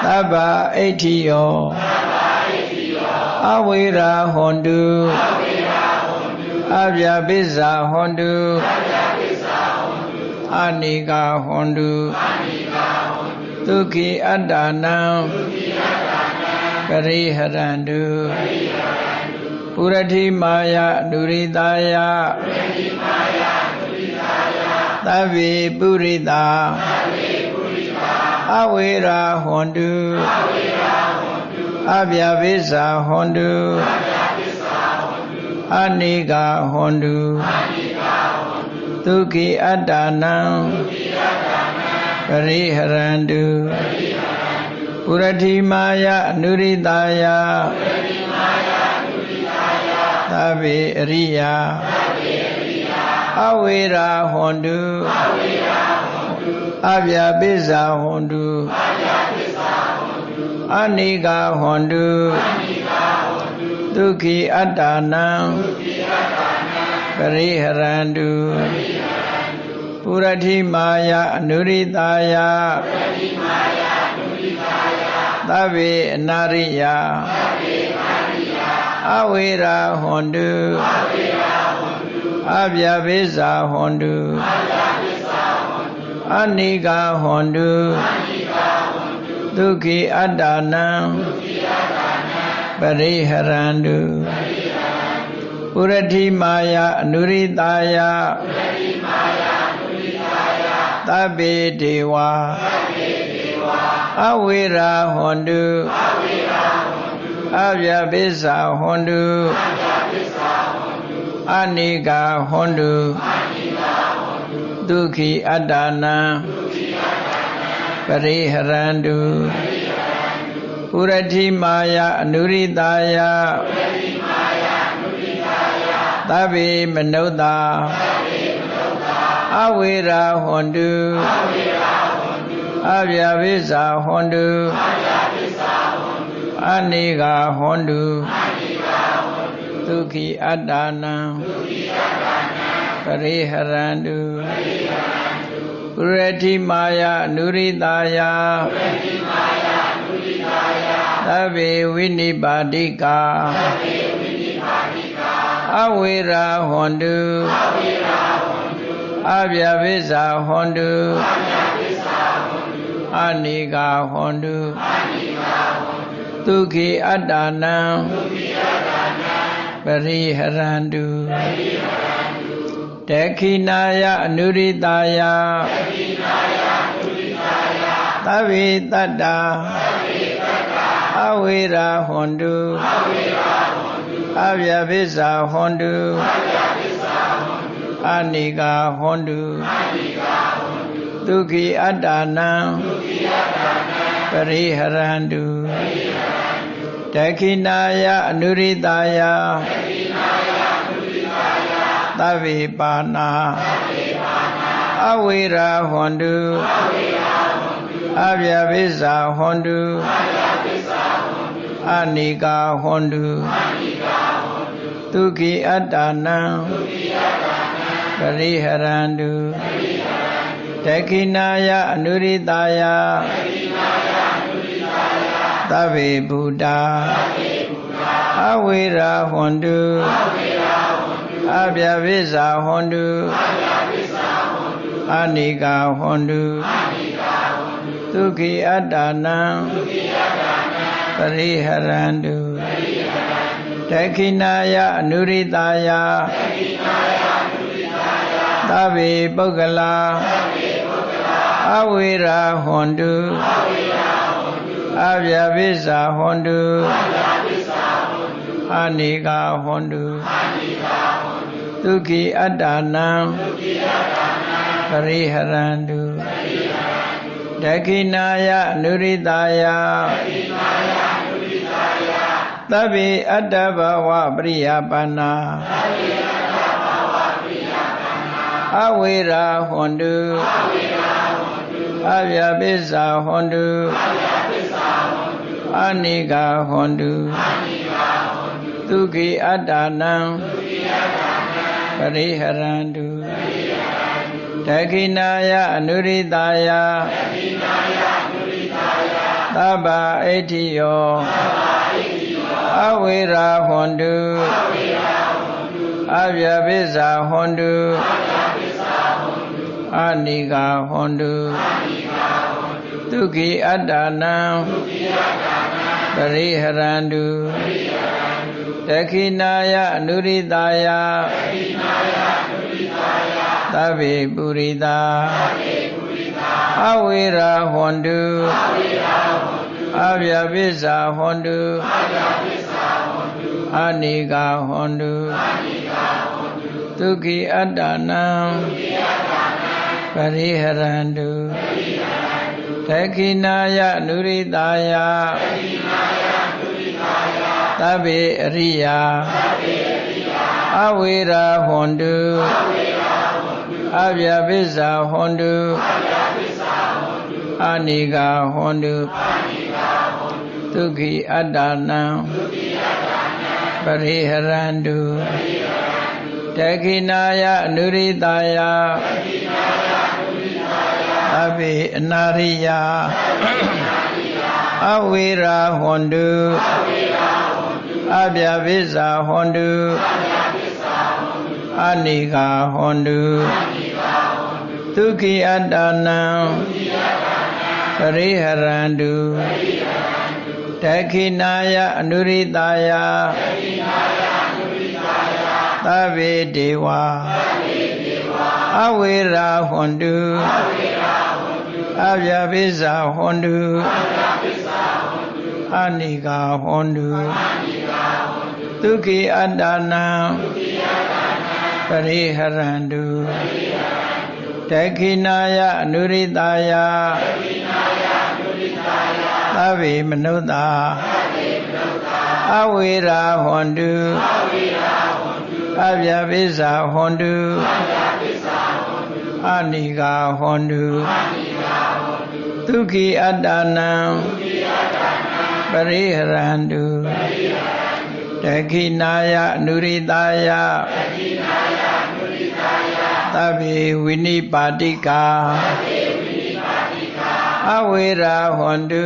သဗ္ဗအဋ္ဌိယောအဝေရာဟွန်တုအဗျာပိစ္ဆာဟွန်တုအနိကာဟွန်တုဒုက္ခိအတ္တနံပရိဟရန္တုပုရတိမာယအနုရိတာယသဗ္ဗေပုရိတာအဝေရာဟွန်တုအဗျာပိစ္ဆာဟွန်တုအနိကာဟွန်တုဒုက္ခိအတ္တနံပရိဟရန္တုပုရတိမာယအနုရိတာယသဗ္ဗေအရိယာအဝေရာဟွန်တုအဗျာပိစ္ဆာဟွန်တုအနိကာဟွန်တုဒုက္ခိအတ္တနံပရိဟရန္တုပုရတိမာယအနုရိတာယသဗ္ဗေအနာရိယအဝေရာဟွန်တုအဗျာပိစ္ဆာဟွန်တုအနိကာဟွန်တုဒုက္ခိအတ္တနံပရိဟရန္တုပုရတိမာယအနုရိတာယသဗ္ဗေဒေဝအဝေရာဟွန်တုအဗျာပိစ္ဆာဟွန်တုအနိကာဟွန်တုဒုက္ခိအတ္တနံပရိဟရန္တုပုရတိမာယအနုရိတာယသဗ္ဗေမနုဿာအဝေရာဟွန်တုအဗျာပိစ္ဆာဟွန်တုအနိကာဟွန်တုဒုက္ခိအတ္တနံပရိဟရန္တုပု ပုရတိမာယအနုရိတာယသဗ္ဗေဝိနိပါတိကာအဝေရာဟွန်တုအဗျာပိစ္ဆာဟွန်တုအနိကာဟွန်တုဒုက္ခိအတ္တနံပရိဟရန္တုတေခိနာယအနုရိတာယသဗ္ဗေတတ္တာအဝေရာဟွန်တုအဗျာပိစ္ဆာဟွန်တုအနိကာဟွန်တုဒုက္ခိအတ္တနံပရိဟရန္တုတေခိနာယအနုရိတာယသဗ္ဗေပါဏာအဝေရာဟွန်တုအဗျာပိစ္ဆာဟွန်တုအနိကာဟွန်တုဒုက္ခိအတ္တနံပရိဟရန္တုတေခိနာယအနုရိတာယသဗ္ဗေဗုဒ္ဓအဝေရာဟွန်တုအဗျာပိစ္ဆာဟွန်တုအနိကာဟွန်တုဒုက္ခိအတ္တနံပရိဟရန္တုတေခိနာယအနုရိတာယသဗ္ဗေပုဂ္ဂလာအဝေရာဟွန်တုအဗျာပိစ္ဆာဟွန်တုအနိကာဟွန်တုဒုက္ခိအတ္တနံပရိဟရန္တုတေခိနာယအနုရိတာယသဗ္ဗေအတ္တဘဝပရိယပန္နာအဝေရာဟွန်တုအဗျာပိစ္ဆာဟွန်တုအနိကာဟွန်တုဒုက္ခိအတ္တနံပရိဟရန္တုတေခိနာယအနုရိတာယသဗ္ဗအဋ္ဌိယောအဝေရာဟွန်တုအဗျာပိစ္ဆာဟွန်တုအနိကာဟွန်တုဒုက္ခိအတ္တနံပရိဟရန္တုတေခိနာယအနုရိတာယသဗ္ဗေပုရိတာအဝေရာဟွန်တုအဗျာပိစ္ဆာဟွန်တုအနိကာဟွန်တုဒုက္ခိအတ္တနံပရိဟရန္တုတေခိနာယအနုရိတာယသဗ္ဗေအရိယာအဝေရာဟွန်တုအဗျာပိစ္ဆာဟွန်တုအနိကာဟွန်တုဒုက္ခိအတ္တနံပရိဟရန္တုတေခိနာယအနုရိတာယသဗ္ဗေအနာရိယာအဝေရာဟွန်တုအဗျာပိစ္ဆာဟွန်တုအနိကာဟွန်တုဒုက္ခိအတ္တနံပရိဟရန္တုတေခိနာယအနုရိတာယသဗ္ဗေဒေဝအဝေရာဟွန်တုအဗျာပိစ္ဆာဟွန်တုအနိကာဟွန်တုဒုက္ခိအတ္တနံပရိဟရန္တုတေခိနာယအနုရိတာယသဗ္ဗေမနုဿာအဝေရာဟွန်တုအဗျာပိစ္ဆာဟွန်တုအနိကာဟွန်တုဒုက္ခိအတ္တနံပရိဟရန္တုတေခိနာယအနုရိတာယသ သဗ္ဗေဝိနိပါတိကာအဝေရာဟွန်တု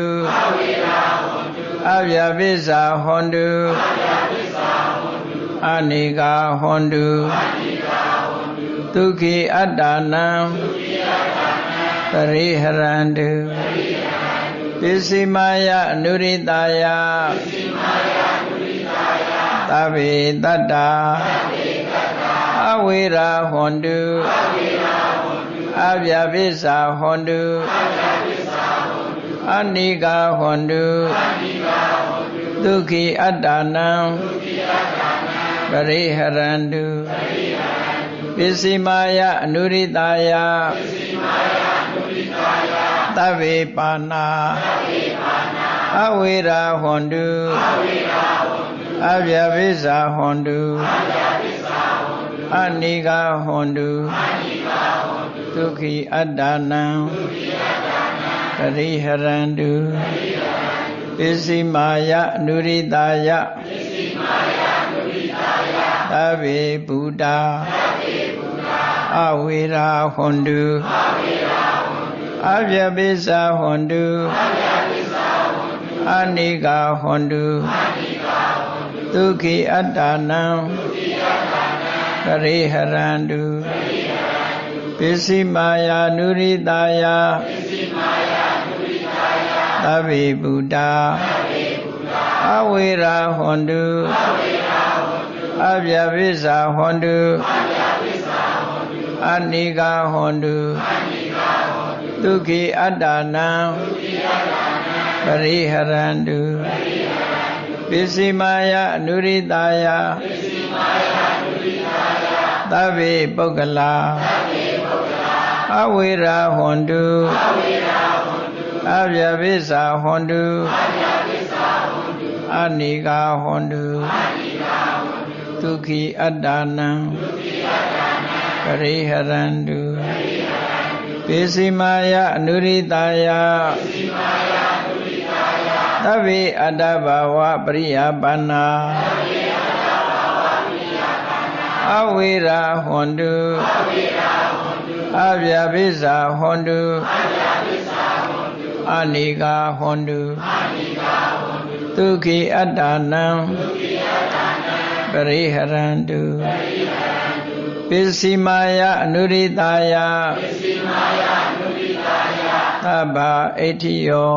အဗျာပိစ္ဆာဟွန်တုအနိကာဟွန်တုဒုက္ခိအတ္တနံပရိဟရန္တုပစ္စည်းမယအနုရိတာယသဗ္ဗေတတ္တာအဝေရာဟွန်တုအဗျာပိစ္ဆာဟွန်တုအနိကာဟွန်တုဒုက္ခိအတ္တနံပရိဟရန္တုပစ္စည်းမယအနုရိတာယသဗ္ဗေပါဏာအဝေရာဟွန်တုအဗျာပိစ္ဆာဟွန်တုအနိကာဟွန်တုဒုက္ခိအတ္တနံပရိဟရန္တုပစ္စည်းမယအနုရိတာယသဗ္ဗေဗုဒ္ဓအဝေရာဟွန်တုအဗျာပိစ္ဆာဟွန်တုအနိကာဟွန်တုဒုက္ခိအတ္တနံပရိဟရန္တုပစ္စည်းမယအနုရိတာယသဗ္ဗေဗုဒ္ဓအဝေရာဟွန်တုအဗျာပိစ္ဆာဟွန်တုအနိကာဟွန်တုဒုက္ခိအတ္တနံပရိဟရန္တုပစ္စည်းမယအနုရိတာယသဗ္ဗေပုဂ္ဂလာအဝေရာဟွန်တုအဗျာပိစ္ဆာဟွန်တုအနိကာဟွန်တုဒုက္ခိအတ္တနံပရိဟရန္တုပစ္စည်းမယအနုရိတာယသဗ္ဗေအတ္တဘာဝပရိယာပန္နာအဝေရာဟွန်တုအဗျာပိစ္ဆာဟွန်တုအနိကာဟွန်တုဒုက္ခိအတ္တနံပရိဟရန္တုပစ္စည်းမယအနုရိတာယသဗ္ဗအဋ္ဌိယော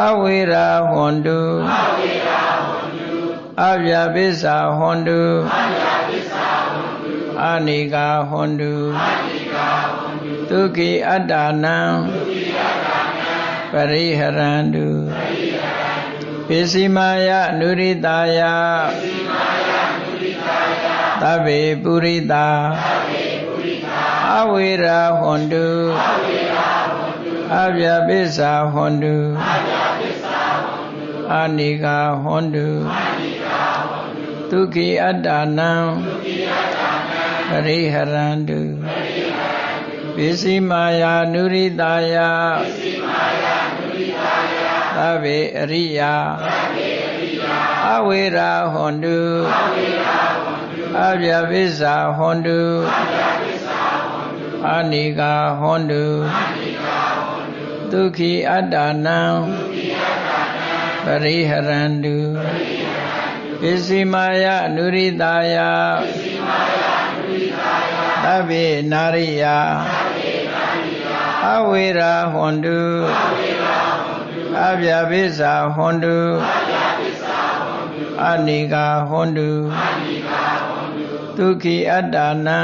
အဝေရာဟွန်တုအဗျာပိစ္ဆာဟွန်တုအနိကာဟွန်တုဒုက္ခိအတ္တနံပရိဟရန္တုပစ္စည်းမယအနုရိတာယသဗ္ဗေပုရိတာအဝေရာဟွန်တုအဗျာပိစ္ဆာဟွန်တုအနိကာဟွန်တုဒုက္ခိအတ္တနံပရိဟရန္တုပစ္စည်းမယအနုရိတာယသဗ္ဗေအရိယာအဝေရာဟွန်တုအဗျာပိစ္ဆာဟွန်တုအနိကာဟွန်တုဒုက္ခိအတ္တနံပရိဟရန္တုပစ္စည်းမယအနုရိတာယသဗ္ဗေနာရိယာအဝေရာဟွန်တုအဗျာပိစ္ဆာဟွန်တုအနိကာဟွန်တုဒုက္ခိအတ္တနံ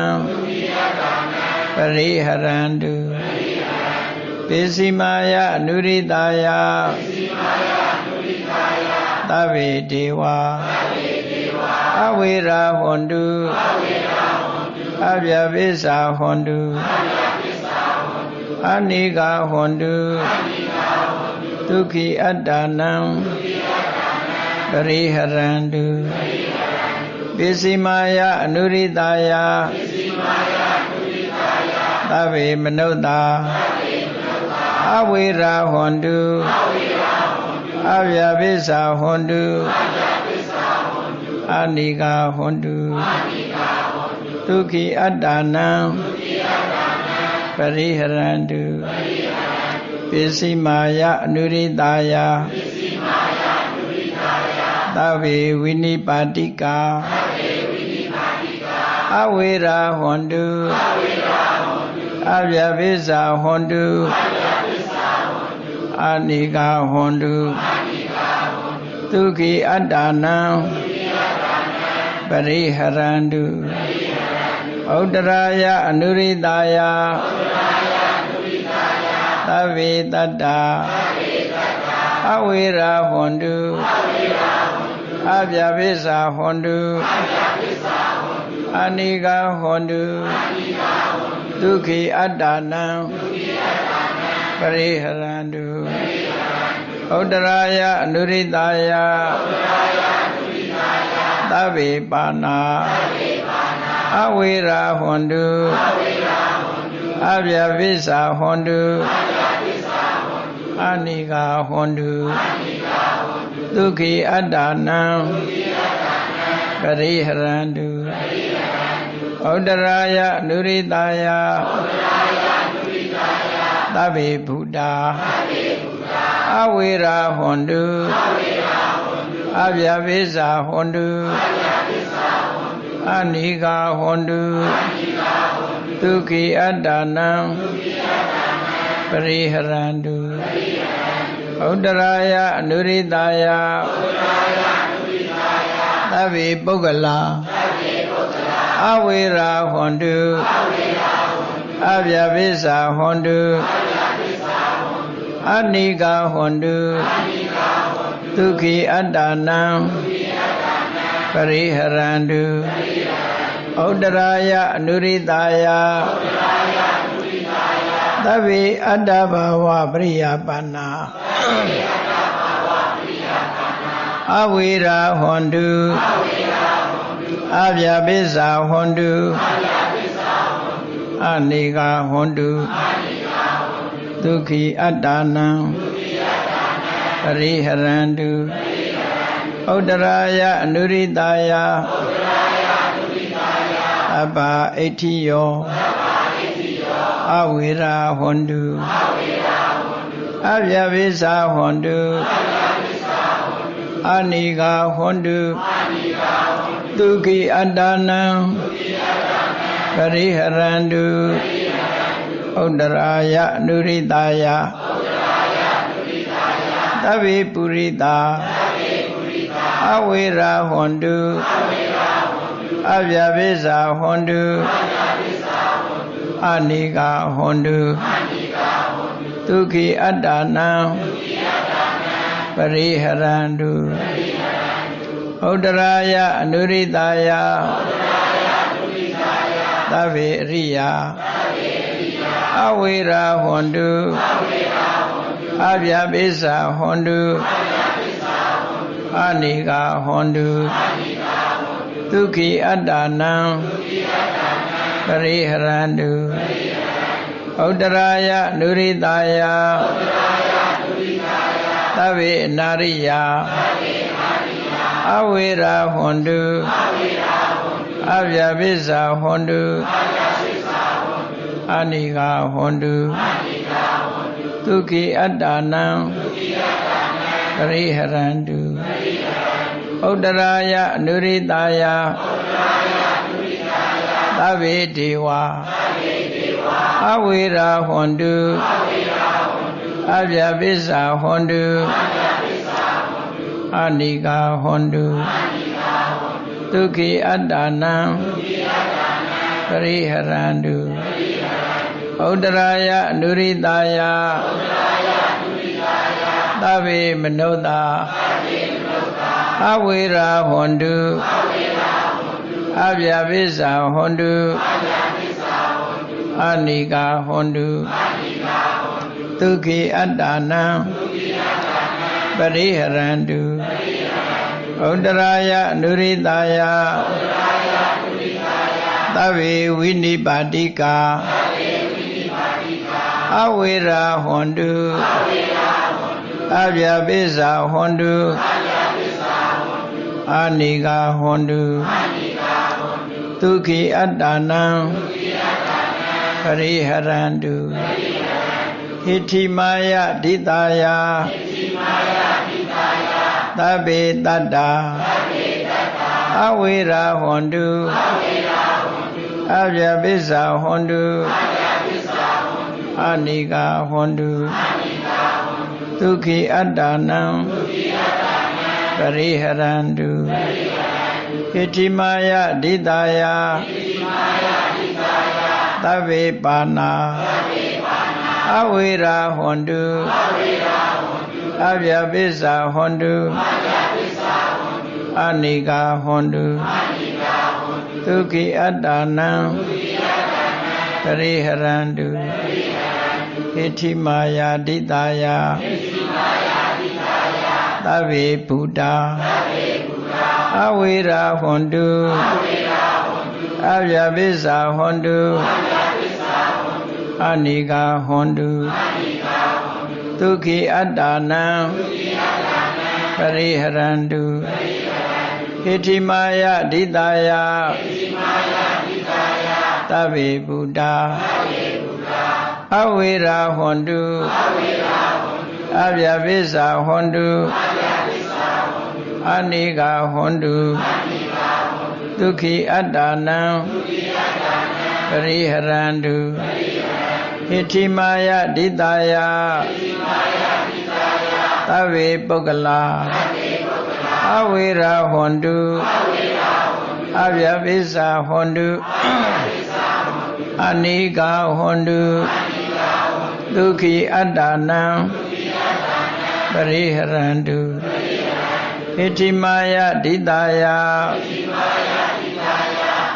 ပရိဟရန္တုပစ္စည်းမယအနုရိတာယသဗ္ဗေဒေဝအဝေရာဟွန်တုအဗျာပိစ္ဆာဟွန်တုအနိကာဟွန်တုဒုက္ခိအတ္တနံပရိဟရန္တုပစ္စည်းမယအနုရိတာယသဗ္ဗေမနုဿာအဝေရာဟွန်တုအဗျာပိစ္ဆာဟွန်တုအနိကာဟွန်တုဒ ဒုက္ခိအတ္တနံပရိဟရန္တုပစ္စည်းမာယအနုရိတာယသဗ္ဗေဝိနိပါတိကာအဝေရာဟွန်တုအဗျာပိစ္ဆာဟွန်တုအာနိကာဟွန်တုဒုက္ခိအတ္တနံပရိဟရန္တုဥဒ္ဒရာယအနုရိတာယသဗ္ဗေတတ္တာအဝေရာဟွန်တုအဗျာပိစ္ဆာဟွန်တုအာနိကာဟွန်တုဒုက္ခိအတ္တနံပရိဟရန္တုဥဒ္ဒရာယအနုရိတာယသဗ္ဗေပါဏာအဝေရာဟွန်တုအဗျာပိစ္ဆာဟွန်တုအာနိကာဟွန်တုဒုက္ခိအတ္တနံပရိဟရန္တုဥဒ္ဒရာယအနုရိတာယသဗ္ဗေဗုဒ္ဓအဝေရာဟွန်တုအဗျာပိစ္ဆာဟွန်တုအာနိကာဟွန်တုဒုက္ခိအတ္တနံပရိဟရန္တုဥဒ္ဒရာယအနုရိတာယသဗ္ဗေပုဂ္ဂလာအဝေရာဟွန်တုအဗျာပိစ္ဆာဟွန်တုအာနိကာဟွန်တုဒုက္ခိအတ္တနံပရိဟရန္တုဥဒ္ဒရာယအနုရိတာယသဗ္ဗေအတ္တဘာဝပရိယာပန္နာအဝေရာဟွန်တုအဗျာပိစ္ဆာဟွန်တုအာနိကာဟွန်တုဒုက္ခိအတ္တနံပရိဟရန္တုဥဒ္ဒရာယအနုရိတာယအပ္ပအဋ္ဌိယောအဝေရာဟွန်တုအဗျာပိစ္ဆာဟွန်တုအာနိကာဟွန်တုဒုက္ခိအတ္တနံပရိဟရန္တုဥဒ္ဒရာယအနုရိတာယသဗ္ဗေပုရိတာအဝေရာဟွန်တုအဗျာပိစ္ဆာဟွန်တုအာနိကာဟွန်တုဒုက္ခိအတ္တနံပရိဟရန္တုဥဒ္ဒရာယအနုရိတာယသဗ္ဗေအရိယာအဝေရာဟွန်တုအဗျာပိစ္ဆာဟွန်တုအာနိကာဟွန်တုဒုက္ခိအတ္တနံပရိဟရန္တုဥဒ္ဒရာယအနုရိတာယသဗ္ဗေအနာရိယာအဝေရာဟွန်တုအဗျာပိစ္ဆာဟွန်တုအာနိကာဟွန်တုဒုက္ခိအတ္တနံပရိဟရန္တုဥဒ္ဒရာယအနုရိတာယသဗ္ဗေဒေဝအဝေရာဟွန်တုအဗျာပိစ္ဆာဟွန်တုအာနိကာဟွန်တုဒုက္ခိအတ္တနံပရိဟရန္တုဥဒ္ဒရာယအနုရိတာယသဗ္ဗေမနုဿာအဝေရာဟွန်တုအဗျာပိစ္ဆာဟွန်တုအာနိကာဟွန်တုဒုက္ခိအတ္တနံပရိဟရန္တုဥဒ္ဒရာယအနုရိတာယသဗ္ဗေဝိနိပါတိကာအဝေရာဟွန်တုအဗျာပိစ္ဆာဟွန်တုအာနိကာဟွန်တုဒ ဒုက္ခိအတ္တနံပရိဟရန္တုဟိဋ္ဌိမာယဒိတာယသဗ္ဗေတတ္တာအဝိရာဟွန်တုအဗျာပိစ္ဆာဟွန်တုအနိကာဟွန်တုဒုက္ခိအတ္တနံပရိဟရန္တုဟိဋ္ဌိမာယဒိတာယသဗ္ဗေပါဏာအဝိရာဟွန်တုအဗျာပိစ္ဆာဟွန်တုအနိကာဟွန်တုဒုက္ခိအတ္တနံပရိဟရန္တုဟိဋ္ဌိမာယဒိတာယသဗ္ဗေဗုဒ္ဓအဝိရာဟွန်တုအဗျာပိစ္ဆာဟွန်တုအနိကာဟွန်တုဒုက္ခိအတ္တနံပရိဟရန္တုဟိဋ္ဌိမာယဒိတာယသဗ္ဗေဗုဒ္ဓအဝိရာဟွန်တုအဗျာပိစ္ဆာဟွန်တုအနိကာဟွန်တုဒုက္ခိအတ္တနံပရိဟရန္တုဟိဋ္ဌိမာယဒိတာယသဗ္ဗေပုဂ္ဂလာအဝိရာဟွန်တုအဗျာပိစ္ဆာဟွန်တုအနိကာဟွန်တုဒုက္ခိအတ္တနံပရိဟရန္တုဟိဋ္ဌိမာယဒိတာယ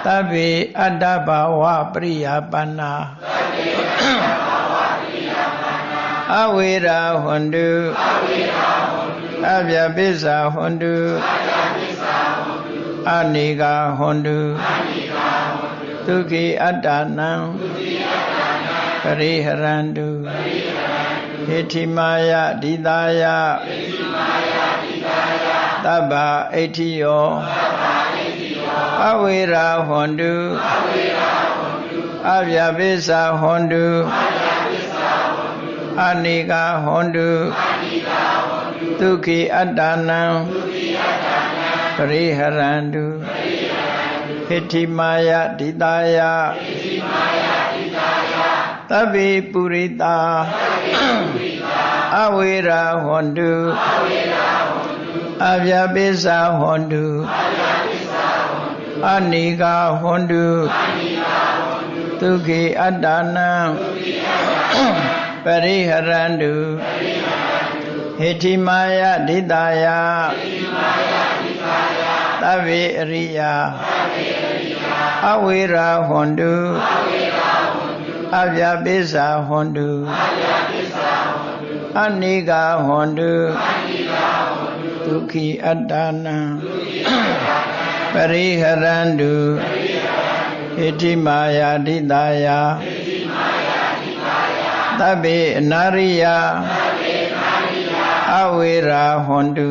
သဗ္ဗေအတ္တဘာဝပရိယာပန္နာအဝိရာဟွန်တုအဗျာပိစ္ဆာဟွန်တုအနိကာဟွန်တုဒုက္ခိအတ္တနံပရိဟရန္တုဟိဋ္ဌိမာယဒိတာယသဗ္ဗအဋ္ဌိယောအဝိရာဟွန်တုအဗျာပိစ္ဆာဟွန်တုအနိကာဟွန်တုဒုက္ခိအတ္တနံပရိဟရန္တုဟိဋ္ဌိမာယဒိတာယသဗ္ဗေပုရိတာအဝိရာဟွန်တုအဗျာပိစ္ဆာဟွန်တုအနိကာဟွန်တုဒုက္ခိအတ္တနံပရိဟရန္တုဟိဋ္ဌိမာယဒိတာယသဗ္ဗေအရိယာအဝိရာဟွန်တုအဗျာပိစ္ဆာဟွန်တုအနိကာဟွန်တုဒုက္ခိအတ္တနံပရိဟရန္တုဟိဋ္ဌိမာယဒိတာယသဗ္ဗေအနာရိယအဝိရာဟွန်တု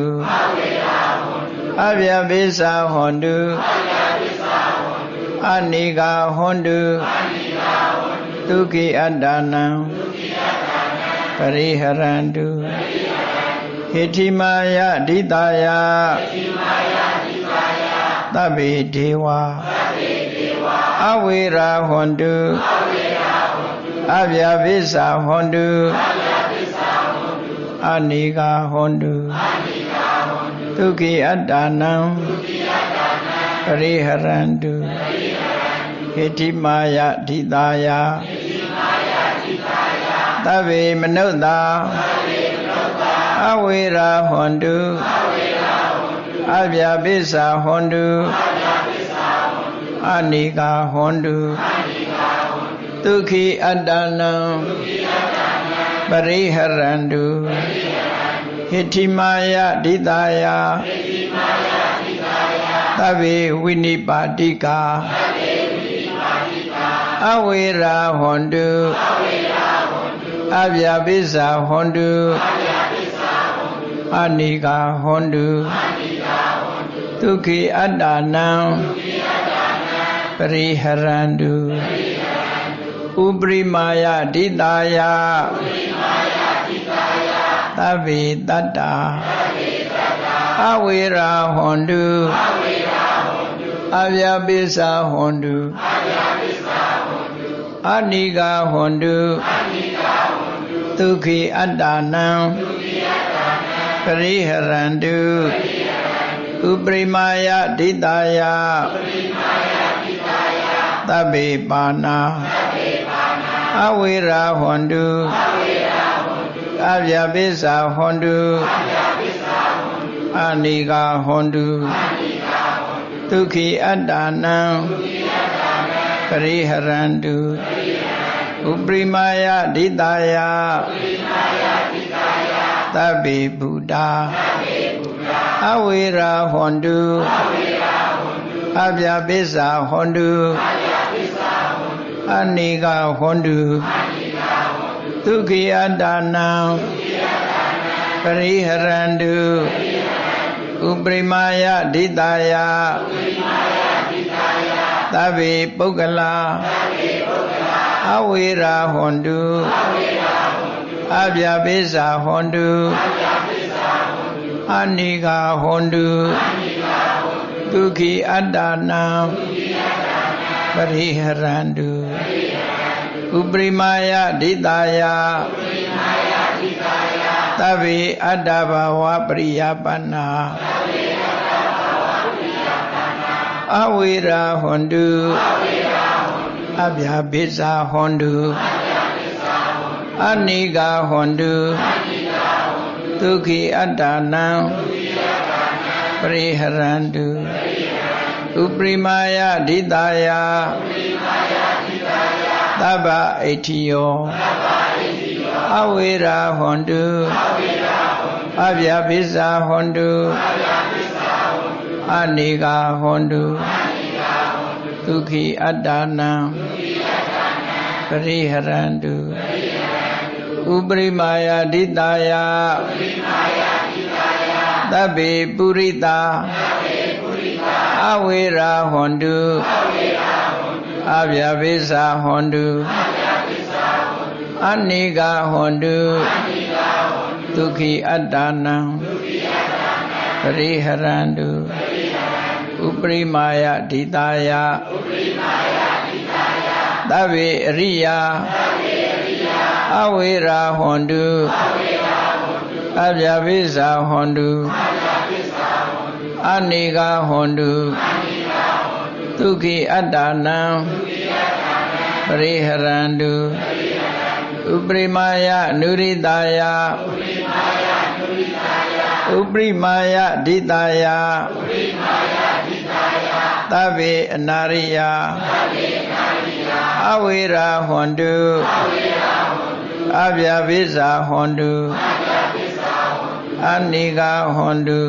အဗျာပိစ္ဆာဟွန်တုအနိကာဟွန်တုဒုက္ခိအတ္တနံပရိဟရန္တုဟိဋ္ဌိမာယဒိတာယသဗ္ဗေဒေဝအဝိရာဟွန်တုအဗျာပိစ္ဆာဟွန်တုအနိကာဟွန်တုဒုက္ခိအတ္တနံပရိဟရန္တုဟိဋ္ဌိမာယဒိတာယသဗ္ဗေမနုဿာအဝိရာဟွန်တုအဗျာပိစ္ဆာဟွန်တုအနိကာဟွန်တုဒုက္ခိအတ္တနံပရိဟရန္တုဟိဋ္ဌိမာယဒိတာယသဗ္ဗေဝိနိပါတိကာအဝိရာဟွန်တုအဗျာပိစ္ဆာဟွန်တုအနိကာဟွန်တုဒုက္ခိအတ္တနံပ ရိဟရန္တုဥပရိမာယဒိတာယသဗ္ဗေတတ္တာအဝေရာဟွန်တုအဗျာပိစ္ဆာဟွန်တုအနိဂါဟွန်တုဒုက္ခိအတ္တနံပရိဟရန္တုဥပရိမာယဒိတာယသဗ္ဗေပါဏာအဝေရာဟွန်တုအဗျာပိစ္ဆာဟွန်တုအနိဂါဟွန်တုဒုက္ခိအတ္တနံပရိဟရန္တုဥပရိမာယဒိတာယသဗ္ဗေဗုဒ္ဓအဝေရာဟွန်တုအဗျာပိစ္ဆာဟွန်တုအနိဂါဟွန်တုဒုက္ခိအတ္တနံပရိဟရန္တုဥပရိမာယဒိတာယသဗ္ဗေပုဂ္ဂလာအဝေရာဟွန်တုအဗျာပိစ္ဆာဟွန်တုအနိဂါဟွန်တုဒုက္ခိအတ္တနံပရိဟရန္တုဥပရိမာယဒိတာယသဗ္ဗေအတ္တဘာဝပရိယပန္နာအဝေရာဟွန်တုအဗျာပိစ္ဆာဟွန်တုအနိဂါဟွန်တုဒုက္ခိအတ္တနံပရိဟရန္တုဥပရိမာယဒိတာယသဗ္ဗဣဋ္ဌိယောအဝေရာဟွန်တုအဗျာပိစ္ဆာဟွန်တုအနိဂါဟွန်တုဒုက္ခိအတ္တနံပရိဟရန္တုဥပရိမာယဒိတာယသဗ္ဗေပုရိတာအဝေရာဟွန်တုအဗျာပိစ္ဆာဟွန်တုအနိဂါဟွန်တုဒုက္ခိအတ္တနံပရိဟရန္တုဥပရိမာယဒိတာယသဗ္ဗေအရိယာအဝေရာဟွန်တုအဗျာပိစ္ဆာဟွန်တုအနိဂါဟွန်တုဒုက္ခိအတ္တနံပရိဟရန္တုဥပရိမာယနုရိတာယဥပရိမာယဒိတာယသဗ္ဗေအနာရိယအဝေရာဟွန်တုအဗျာပိစ္ဆာဟွန်တုအနိဂါဟွန်တု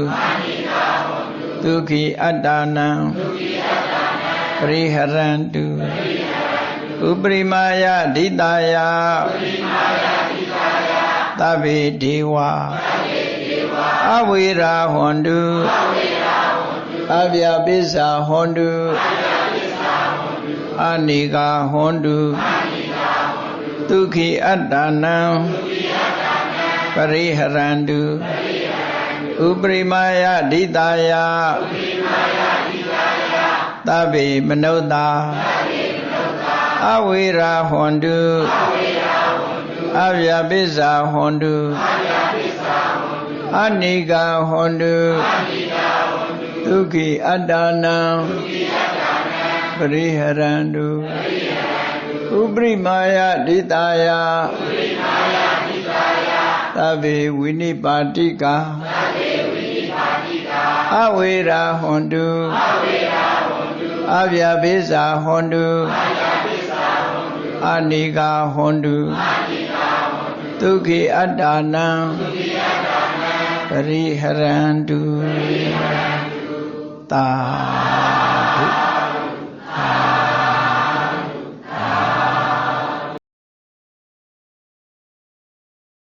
ဒုက္ခိအတ္တနံပရိဟရန္တုဥပရိမာယဒိတာယသဗ္ဗေဒေဝအဝေရာဟွန်တုအဗျာပိစ္ဆာဟွန်တုအနိဂါဟွန်တုဒုက္ခိအတ္တနံပရိဟရန္တုဥပရိမာယဒိတာယသဗ္ဗေမနုဿာအဝေရာဟွန်တုအဗျာပိစ္ဆာဟွန်တုအနိဂါဟွန်တုဒုက္ခိအတ္တနံပရိဟရန္တုဥပရိမာယဒိတာယသဗ္ဗေဝိနိပါတိကာအဝေရာဟွန်တုအဗျာပိစ္ဆာဟွန်တုအနိဂါဟွန်တုဒုက္ခိအတ္တနံပရိဟရန္တုသာ